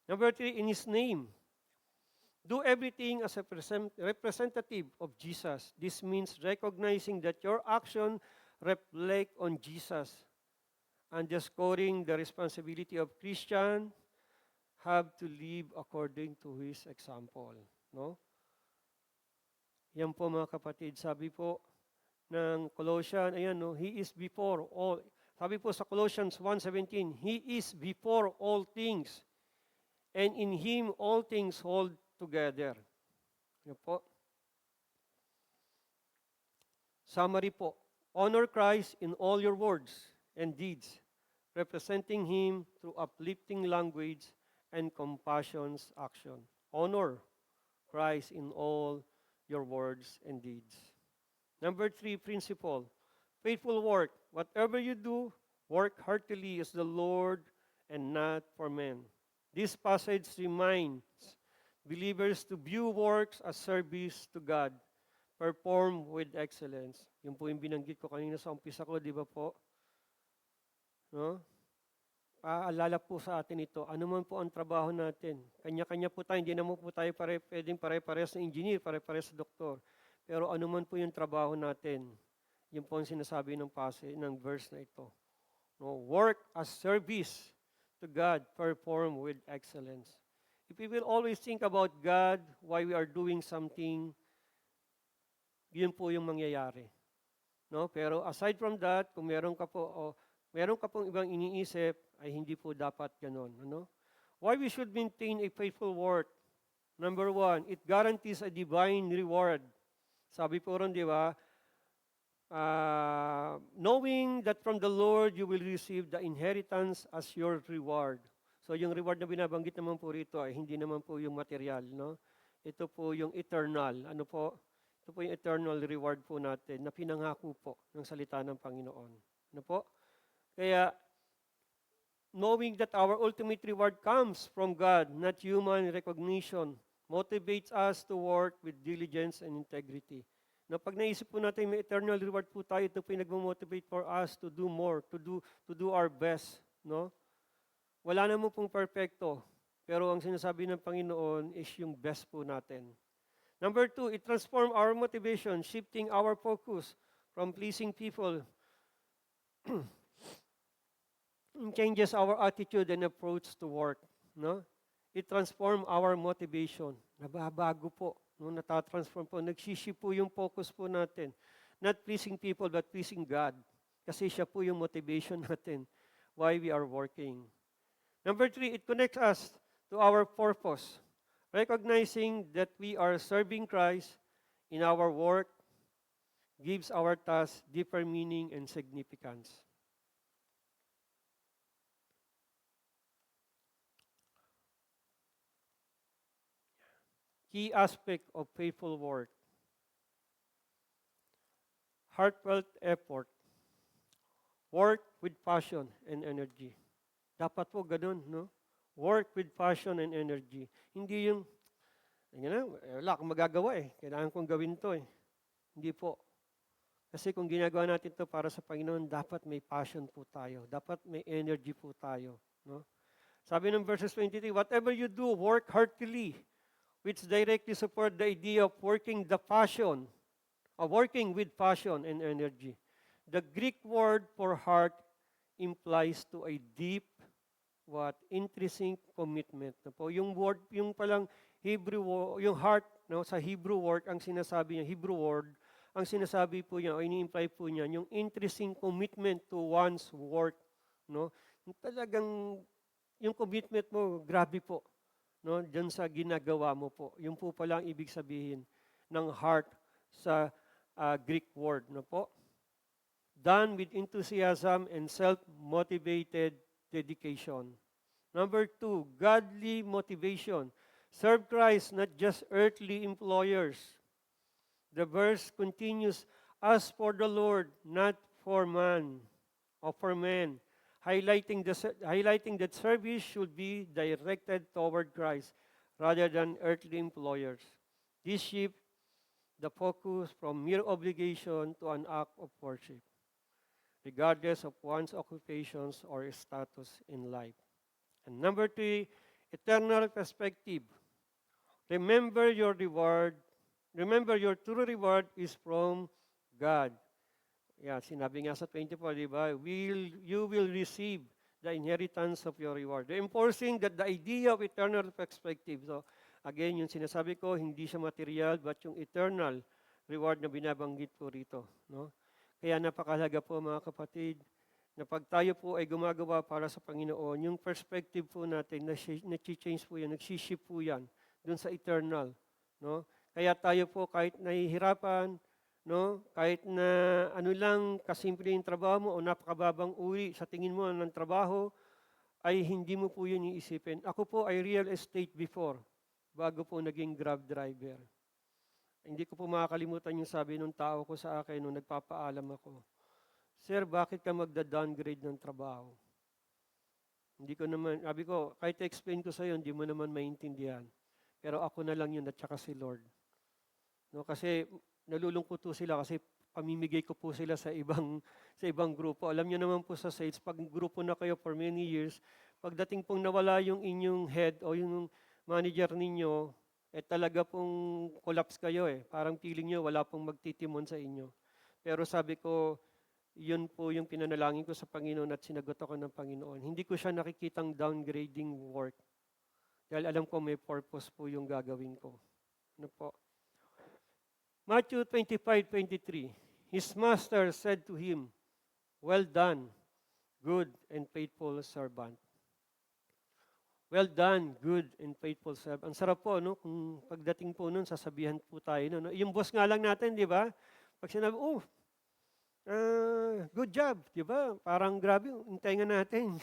Number 3, in His name. Do everything as a representative of Jesus. This means recognizing that your action reflect on Jesus underscoring the responsibility of Christian have to live according to his example. No? Yan po mga kapatid, sabi po ng Colossians, ayan no, He is before all. Sabi po sa Colossians 1:17, He is before all things, and in Him all things hold together. Yan po. Summary po, honor Christ in all your words and deeds, representing Him through uplifting language and compassion's action. Honor Christ in all your words and deeds. Number 3 principle, faithful work. Whatever you do, work heartily as the Lord and not for men. This passage reminds believers to view works as service to God, perform with excellence. Yung po yung binanggit ko kanina sa umpisa ko, di ba po? No? Paalala po sa atin ito, ano man po ang trabaho natin. Kanya-kanya po tayo, hindi naman po tayo pwedeng pare-pares na engineer, pare-pares na doktor. Pero ano man po yung trabaho natin, yun po ang sinasabi ng verse na ito. No, work as service to God, perform with excellence. If we will always think about God, why we are doing something, yun po yung mangyayari. No? Pero aside from that, kung meron ka pong ibang iniisip, ay hindi po dapat ganon. Ano? Why we should maintain a faithful work? Number 1, it guarantees a divine reward. Sabi po ron, di ba? Knowing that from the Lord you will receive the inheritance as your reward. So yung reward na binabanggit naman po rito ay hindi naman po yung material. No? Ito po yung eternal. Ano po? Ito po yung eternal reward po natin na pinangako po ng salita ng Panginoon. Ano po? Kaya, knowing that our ultimate reward comes from God, not human recognition, motivates us to work with diligence and integrity. Na pag naisip po natin may eternal reward po tayo, ito po yung nagmo-motivate for us to do more, to do our best. No? Wala naman pong perfecto, pero ang sinasabi ng Panginoon is yung best po natin. Number 2, it transforms our motivation, shifting our focus from pleasing people. Changes our attitude and approach to work. No? It transforms our motivation. Nababago po. No? Natatransform po. Nagsishift po yung focus po natin. Not pleasing people, but pleasing God. Kasi siya po yung motivation natin why we are working. Number 3, it connects us to our purpose. Recognizing that we are serving Christ in our work gives our task deeper meaning and significance. Key aspect of faithful work. Heartfelt effort. Work with passion and energy. Dapat po ganun, no? Work with passion and energy. Hindi yung, wala akong magagawa eh. Kailangan kong gawin to eh. Hindi po. Kasi kung ginagawa natin to para sa Panginoon, dapat may passion po tayo. Dapat may energy po tayo. No? Sabi ng verses 23, whatever you do, work heartily, which directly support the idea of working with passion and energy. The Greek word for heart implies to a deep, intrinsic commitment. No po, yung word, yung palang Hebrew, yung heart, no, sa Hebrew word, ang sinasabi niya, Hebrew word, ang sinasabi po niya, o ini-imply po niya, yung intrinsic commitment to one's work. No? Yung talagang, yung commitment mo, grabe po. No, diyan sa ginagawa mo po. Yung po pala ang ibig sabihin ng heart sa Greek word. No po? Done with enthusiasm and self-motivated dedication. Number 2, godly motivation. Serve Christ, not just earthly employers. The verse continues, as for the Lord, not for man or for men. Highlighting that service should be directed toward Christ rather than earthly employers. This shifts the focus from mere obligation to an act of worship, regardless of one's occupations or status in life. And number 3, eternal perspective. Remember your true reward is from God. Yeah, sinabi nga sa 24, di ba? You will receive the inheritance of your reward. Reinforcing that the idea of eternal perspective. So, again, yung sinasabi ko, hindi siya material, but yung eternal reward na binabanggit po rito. No? Kaya napakahalaga po mga kapatid, na pag tayo po ay gumagawa para sa Panginoon, yung perspective po natin, na-change po yan, nagsiship po yan, dun sa eternal. No? Kaya tayo po kahit nahihirapan, no? Kahit na ano lang, kasimple yung trabaho mo o napakababang uri sa tingin mo ng trabaho, ay hindi mo po yun iisipin. Ako po ay real estate before, bago po naging Grab driver. Hindi ko po makakalimutan yung sabi ng tao ko sa akin nung nagpapaalam ako. Sir, bakit ka magda-downgrade ng trabaho? Hindi ko naman, sabi ko, kahit explain ko sa'yo, hindi mo naman maintindihan. Pero ako na lang yun at saka si Lord. No, kasi nalulungkot po sila kasi pamimigay ko po sila sa ibang grupo. Alam niyo naman po sa sales, pag grupo na kayo for many years, pagdating pong nawala yung inyong head o yung manager ninyo, talaga pong collapse kayo eh. Parang feeling nyo, wala pong magtitimon sa inyo. Pero sabi ko, yun po yung pinanalangin ko sa Panginoon at sinagot ako ng Panginoon. Hindi ko siya nakikitang downgrading work. Dahil alam ko may purpose po yung gagawin ko. Ano po? Matthew 25:23. His master said to him, "Well done, good and faithful servant." Well done, good and faithful servant. Ang sarap po, no? Kung pagdating po nun, sasabihan po tayo. No? Yung boss nga lang natin, di ba? Pag sinabi, good job, di ba? Parang grabe, yung tenga natin.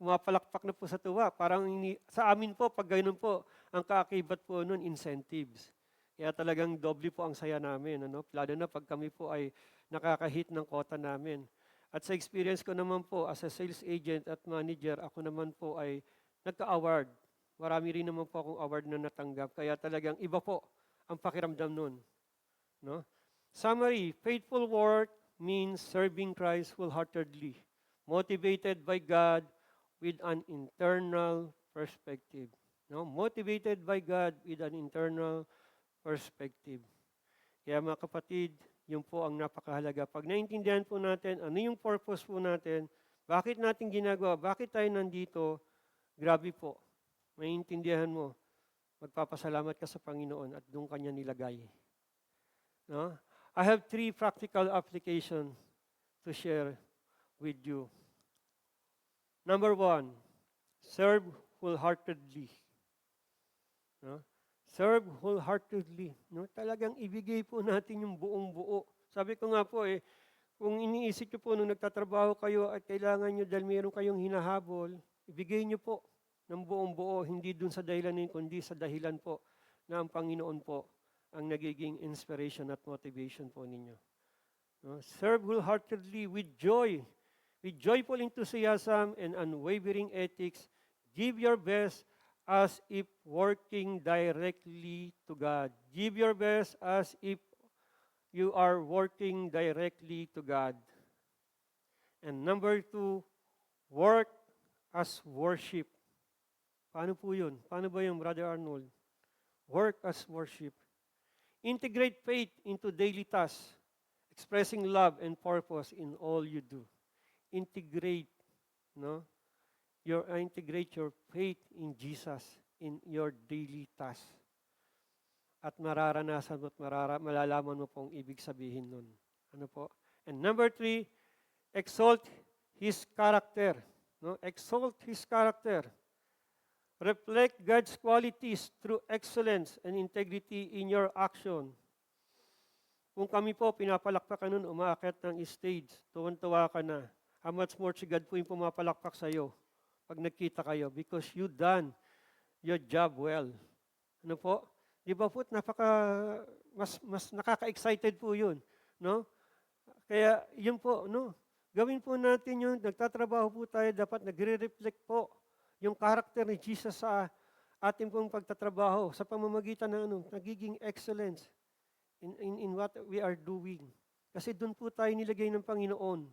Umapalakpak na po sa tuwa. Parang sa amin po, pag ganoon po, ang kaakibat po nun, incentives. Kaya talagang doble po ang saya namin. Ano? Lalo na pag kami po ay nakakahit ng quota namin. At sa experience ko naman po, as a sales agent at manager, ako naman po ay nagka-award. Marami rin naman po akong award na natanggap. Kaya talagang iba po ang pakiramdam nun. No? Summary, faithful work means serving Christ wholeheartedly, motivated by God with an internal perspective. No? Motivated by God with an internal perspective. Kaya mga kapatid, yun po ang napakahalaga. Pag naintindihan po natin, ano yung purpose po natin, bakit natin ginagawa, bakit tayo nandito, grabe po. Maintindihan mo, magpapasalamat ka sa Panginoon at doon kanya nilagay. No? I have 3 practical applications to share with you. Number 1, serve wholeheartedly. No? Serve wholeheartedly. No? Talagang ibigay po natin yung buong buo. Sabi ko nga po kung iniisip nyo po nung nagtatrabaho kayo at kailangan nyo dahil meron kayong hinahabol, ibigay nyo po ng buong buo, hindi dun sa dahilan nyo, kundi sa dahilan po na ang Panginoon po ang nagiging inspiration at motivation po ninyo. No? Serve wholeheartedly with joy, with joyful enthusiasm and unwavering ethics. Give your best as if working directly to God. Give your best as if you are working directly to God. And number 2, work as worship. Paano po yun? Paano ba yung Brother Arnold? Work as worship. Integrate faith into daily tasks, expressing love and purpose in all you do. Integrate, no? Integrate your faith in Jesus in your daily task. At mararanasan mo at malalaman mo pong ibig sabihin nun. Ano po? And number 3, exalt His character. No? Exalt His character. Reflect God's qualities through excellence and integrity in your action. Kung kami po, pinapalakpakan nun, umaakit ng stage, tuwan-tuwa ka na. How much more si God po yung pumapalakpak sa'yo pag nagkita kayo because you done your job well. Ano po? Di ba po, mas nakaka-excited po yun. No? Kaya yun po, no? Gawin po natin yun, nagtatrabaho po tayo, dapat nagre-reflect po yung character ni Jesus sa ating pong pagtatrabaho sa pamamagitan ng nagiging excellence in what we are doing. Kasi doon po tayo nilagay ng Panginoon.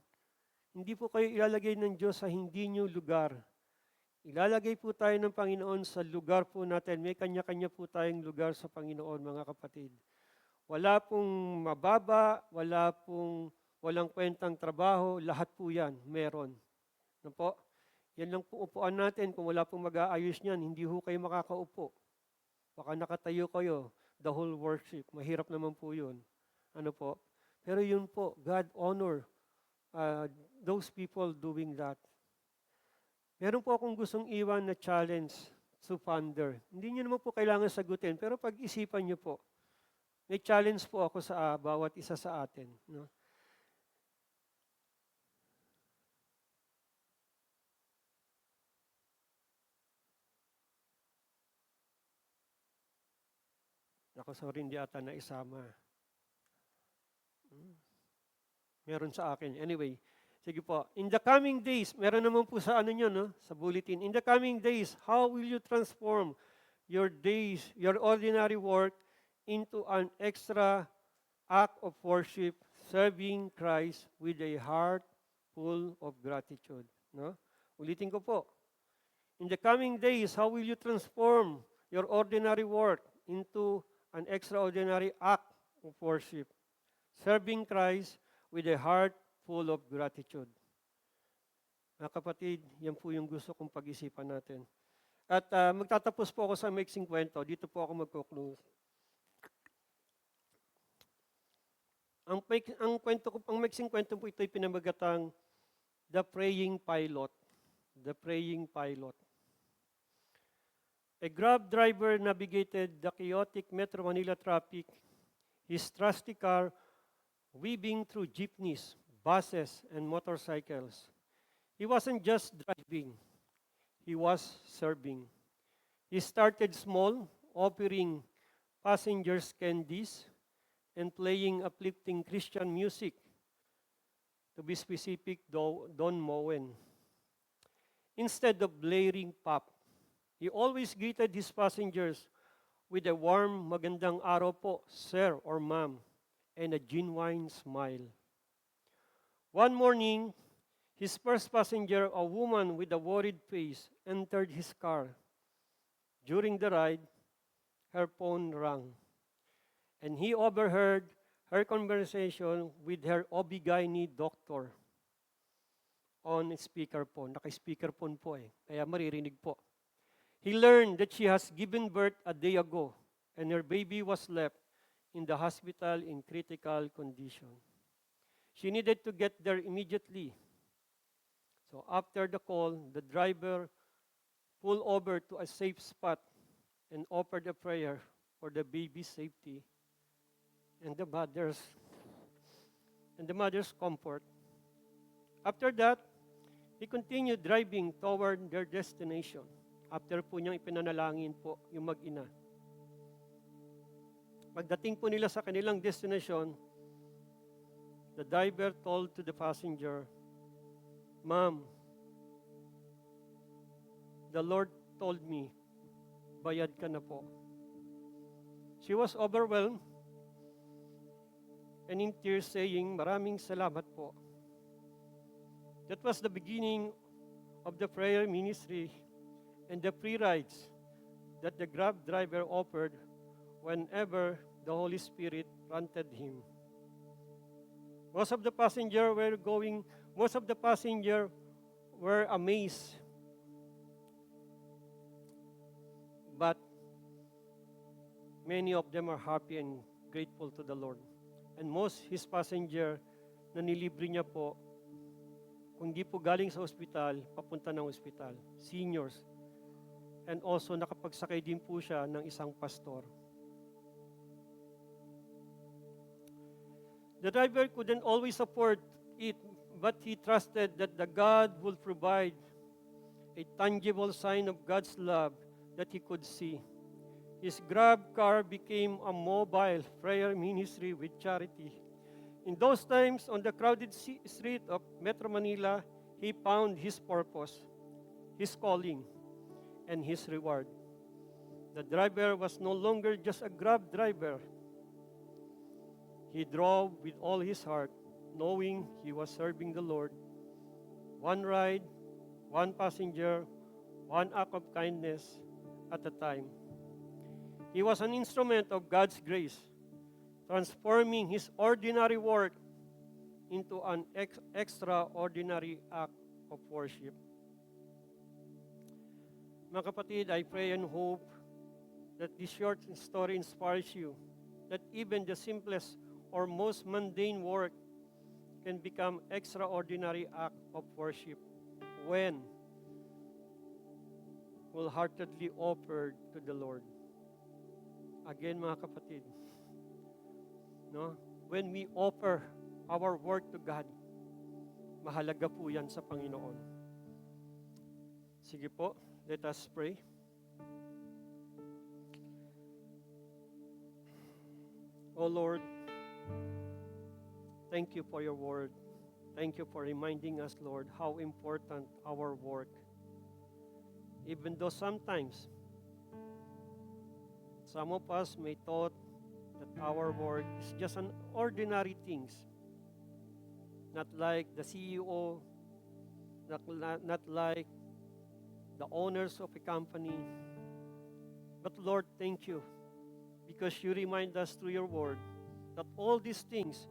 Hindi po kayo ilalagay ng Diyos sa hindi nyo lugar. Ilalagay po tayo ng Panginoon sa lugar po natin. May kanya-kanya po tayong lugar sa Panginoon, mga kapatid. Wala pong mababa, wala walang kwentang trabaho, lahat po yan, meron. Ano po? Yan lang po upuan natin. Kung wala pong mag-aayos niyan, hindi ho kayo makakaupo. Baka nakatayo kayo, the whole worship. Mahirap naman po yun. Ano po? Pero yun po, God honor those people doing that. Meron po akong gustong iwan na challenge to ponder. Hindi niyo naman po kailangan sagutin, pero pag-isipan niyo po. May challenge po ako sa bawat isa sa atin. No? Ako, sorry, hindi ata na isama. Meron sa akin. Anyway, sige po. In the coming days, meron naman po sa ano nyo, no? Sa bulletin. In the coming days, how will you transform your days, your ordinary work, into an extra act of worship, serving Christ with a heart full of gratitude? No? Ulitin ko po. In the coming days, how will you transform your ordinary work into an extraordinary act of worship, serving Christ with a heart full of gratitude? Mga kapatid, yan po yung gusto kong pag-isipan natin. At magtatapos po ako sa mixing kwento. Dito po ako magko-close. Ang mixing kwento po ito ay pinamagatang The Praying Pilot. The Praying Pilot. A Grab driver navigated the chaotic Metro Manila traffic, his trusty car weaving through jeepneys, buses, and motorcycles. He wasn't just driving, he was serving. He started small, offering passengers candies and playing uplifting Christian music, to be specific, Don Moen. Instead of blaring pop, he always greeted his passengers with a warm, magandang araw po, sir or ma'am, and a genuine smile. One morning, his first passenger, a woman with a worried face, entered his car. During the ride, her phone rang, and he overheard her conversation with her OB-GYN doctor on speakerphone. Naka-speakerphone po kaya maririnig po. He learned that she has given birth a day ago and her baby was left in the hospital in critical condition. She needed to get there immediately. So after the call, the driver pulled over to a safe spot and offered a prayer for the baby's safety and the mother's comfort. After that, he continued driving toward their destination. After po niyang ipinanalangin po yung mag-ina. Pagdating po nila sa kanilang destination, the driver told to the passenger, "Ma'am, the Lord told me, bayad ka na po." She was overwhelmed and in tears saying, "Maraming salamat po." That was the beginning of the prayer ministry and the free rides that the Grab driver offered whenever the Holy Spirit prompted him. Most of the passengers were amazed, but many of them are happy and grateful to the Lord. And most his passenger na nilibre niya po, kung di po galing sa ospital, papunta ng ospital, seniors. And also nakapagsakay din po siya ng isang pastor. The driver couldn't always afford it, but he trusted that the God would provide a tangible sign of God's love that he could see. His Grab car became a mobile prayer ministry with charity. In those times, on the crowded street of Metro Manila, he found his purpose, his calling, and his reward. The driver was no longer just a Grab driver. He drove with all his heart, knowing he was serving the Lord. One ride, one passenger, one act of kindness at a time. He was an instrument of God's grace, transforming his ordinary work into an extraordinary act of worship. Mga kapatid, I pray and hope that this short story inspires you, that even the simplest or most mundane work can become extraordinary act of worship when wholeheartedly offered to the Lord. Again, mga kapatid, no? When we offer our work to God, mahalaga po yan sa Panginoon. Sige po, let us pray. Oh Lord, thank you for your word. Thank you for reminding us, Lord, how important our work. Even though sometimes some of us may thought that our work is just an ordinary things, not like the CEO, not like the owners of a company. But Lord, thank you, because you remind us through your word that all these things,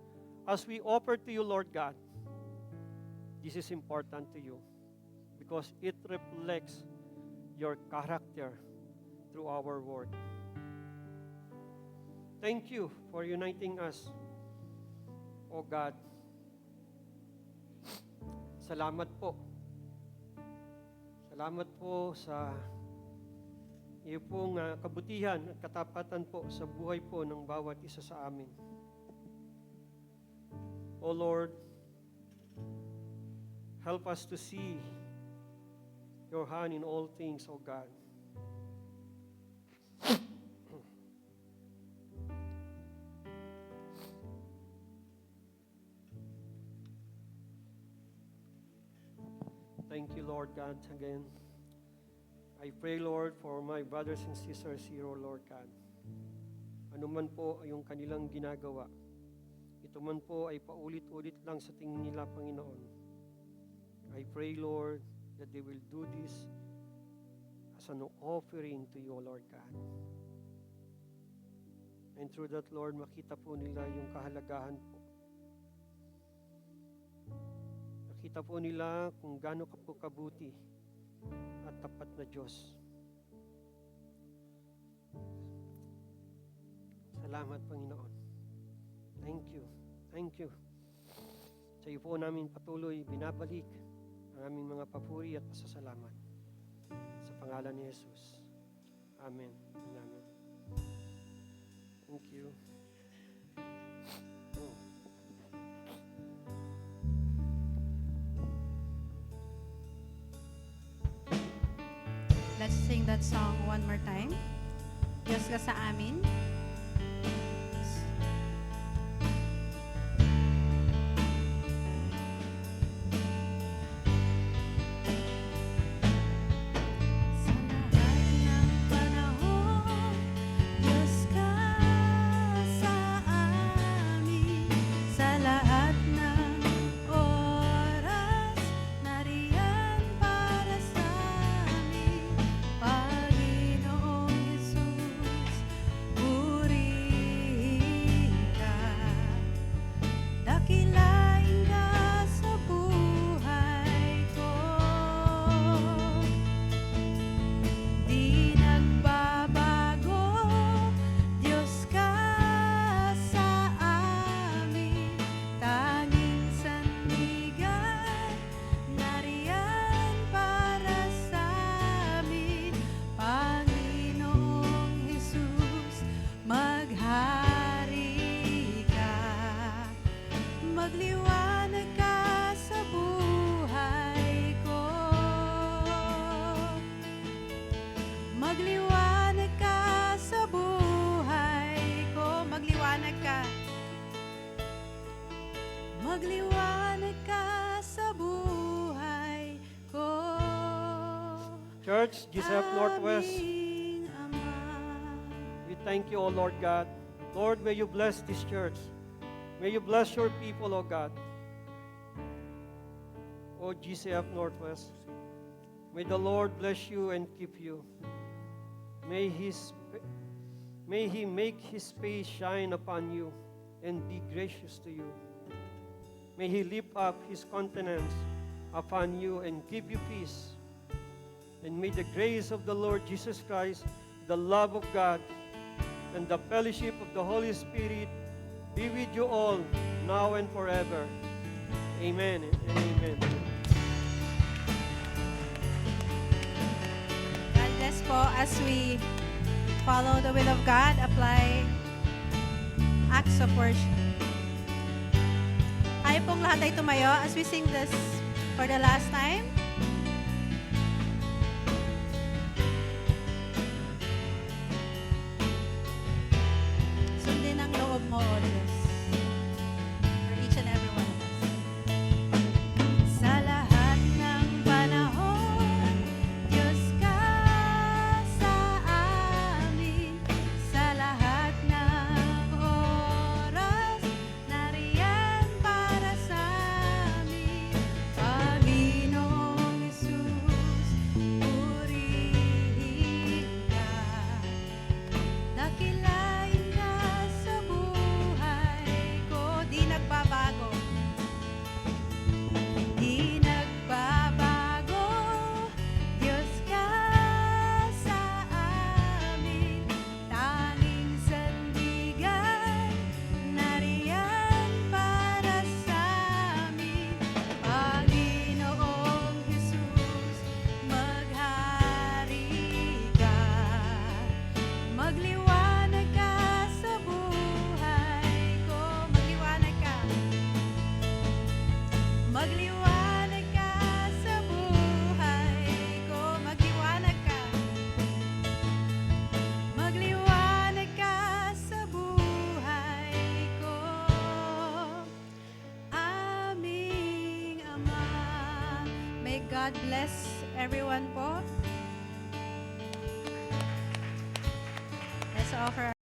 as we offer to you, Lord God, this is important to you because it reflects your character through our work. Thank you for uniting us, O God. Salamat po. Salamat po sa iyo pong kabutihan at katapatan po sa buhay po ng bawat isa sa amin. O Lord, help us to see your hand in all things, O God. Thank you, Lord God, again. I pray, Lord, for my brothers and sisters here, O Lord God. Ano man po yung kanilang ginagawa, ito man po ay paulit-ulit lang sa tingin nila, Panginoon. I pray, Lord, that they will do this as an offering to you, O Lord God. And through that, Lord, makita po nila yung kahalagahan po. Makita po nila kung gaano ka po kabuti at tapat na Diyos. Salamat, Panginoon. Thank you. Thank you. Sa iyo po namin patuloy binabalik ang aming mga papuri at pasasalamat. Sa pangalan ni Jesus. Amen. Amen. Thank you. Let's sing that song one more time. Diyos ka sa amin. Sa lahat ng panahon, Diyos ka sa amin. Sa lahat ng oras, nariyan para sa amin. Panginoong Hesus, purihin ka. Dakilain ka sa buhay ko. Di nagbabago, Diyos ka sa amin. Tanging sandigan, nariyan para sa amin. Panginoong Hesus, maghari ka. Magliwanag ka sa buhay ko. Magliwanag ka sa buhay ko. Magliwanag ka. Magliwanag ka sa buhay ko. Church, GCF Northwest, Aming Ama. we thank you, O Lord God. Lord, may you bless this church. May you bless your people, O God. O GCF Northwest, may the Lord bless you and keep you. May He make His face shine upon you and be gracious to you. May He lift up His countenance upon you and give you peace. And may the grace of the Lord Jesus Christ, the love of God, and the fellowship of the Holy Spirit be with you all, now and forever. Amen and amen. God bless po as we follow the will of God, apply acts of worship. Tayo pong lahat ay tumayo as we sing this for the last time. Sundin ang loob mo, O Diyos, for each and every one of us. Sa lahat ng panahon, Diyos ka sa amin. Sa lahat ng oras, nariyan para sa amin. Panginoong Hesus, purihin ka. Dakilain ka sa buhay ko, di nagbabago. Di nagbabago, Diyos ka sa amin. Tanging sandigan, nariyan para sa amin. Panginoong Hesus, maghari ka. Magliwanag ka sa buhay ko. Magliwanag ka. Magliwanag ka sa buhay ko. Magliwanag ka. Magliwanag ka sa buhay ko. Aming Ama. May God bless everyone po. Let's offer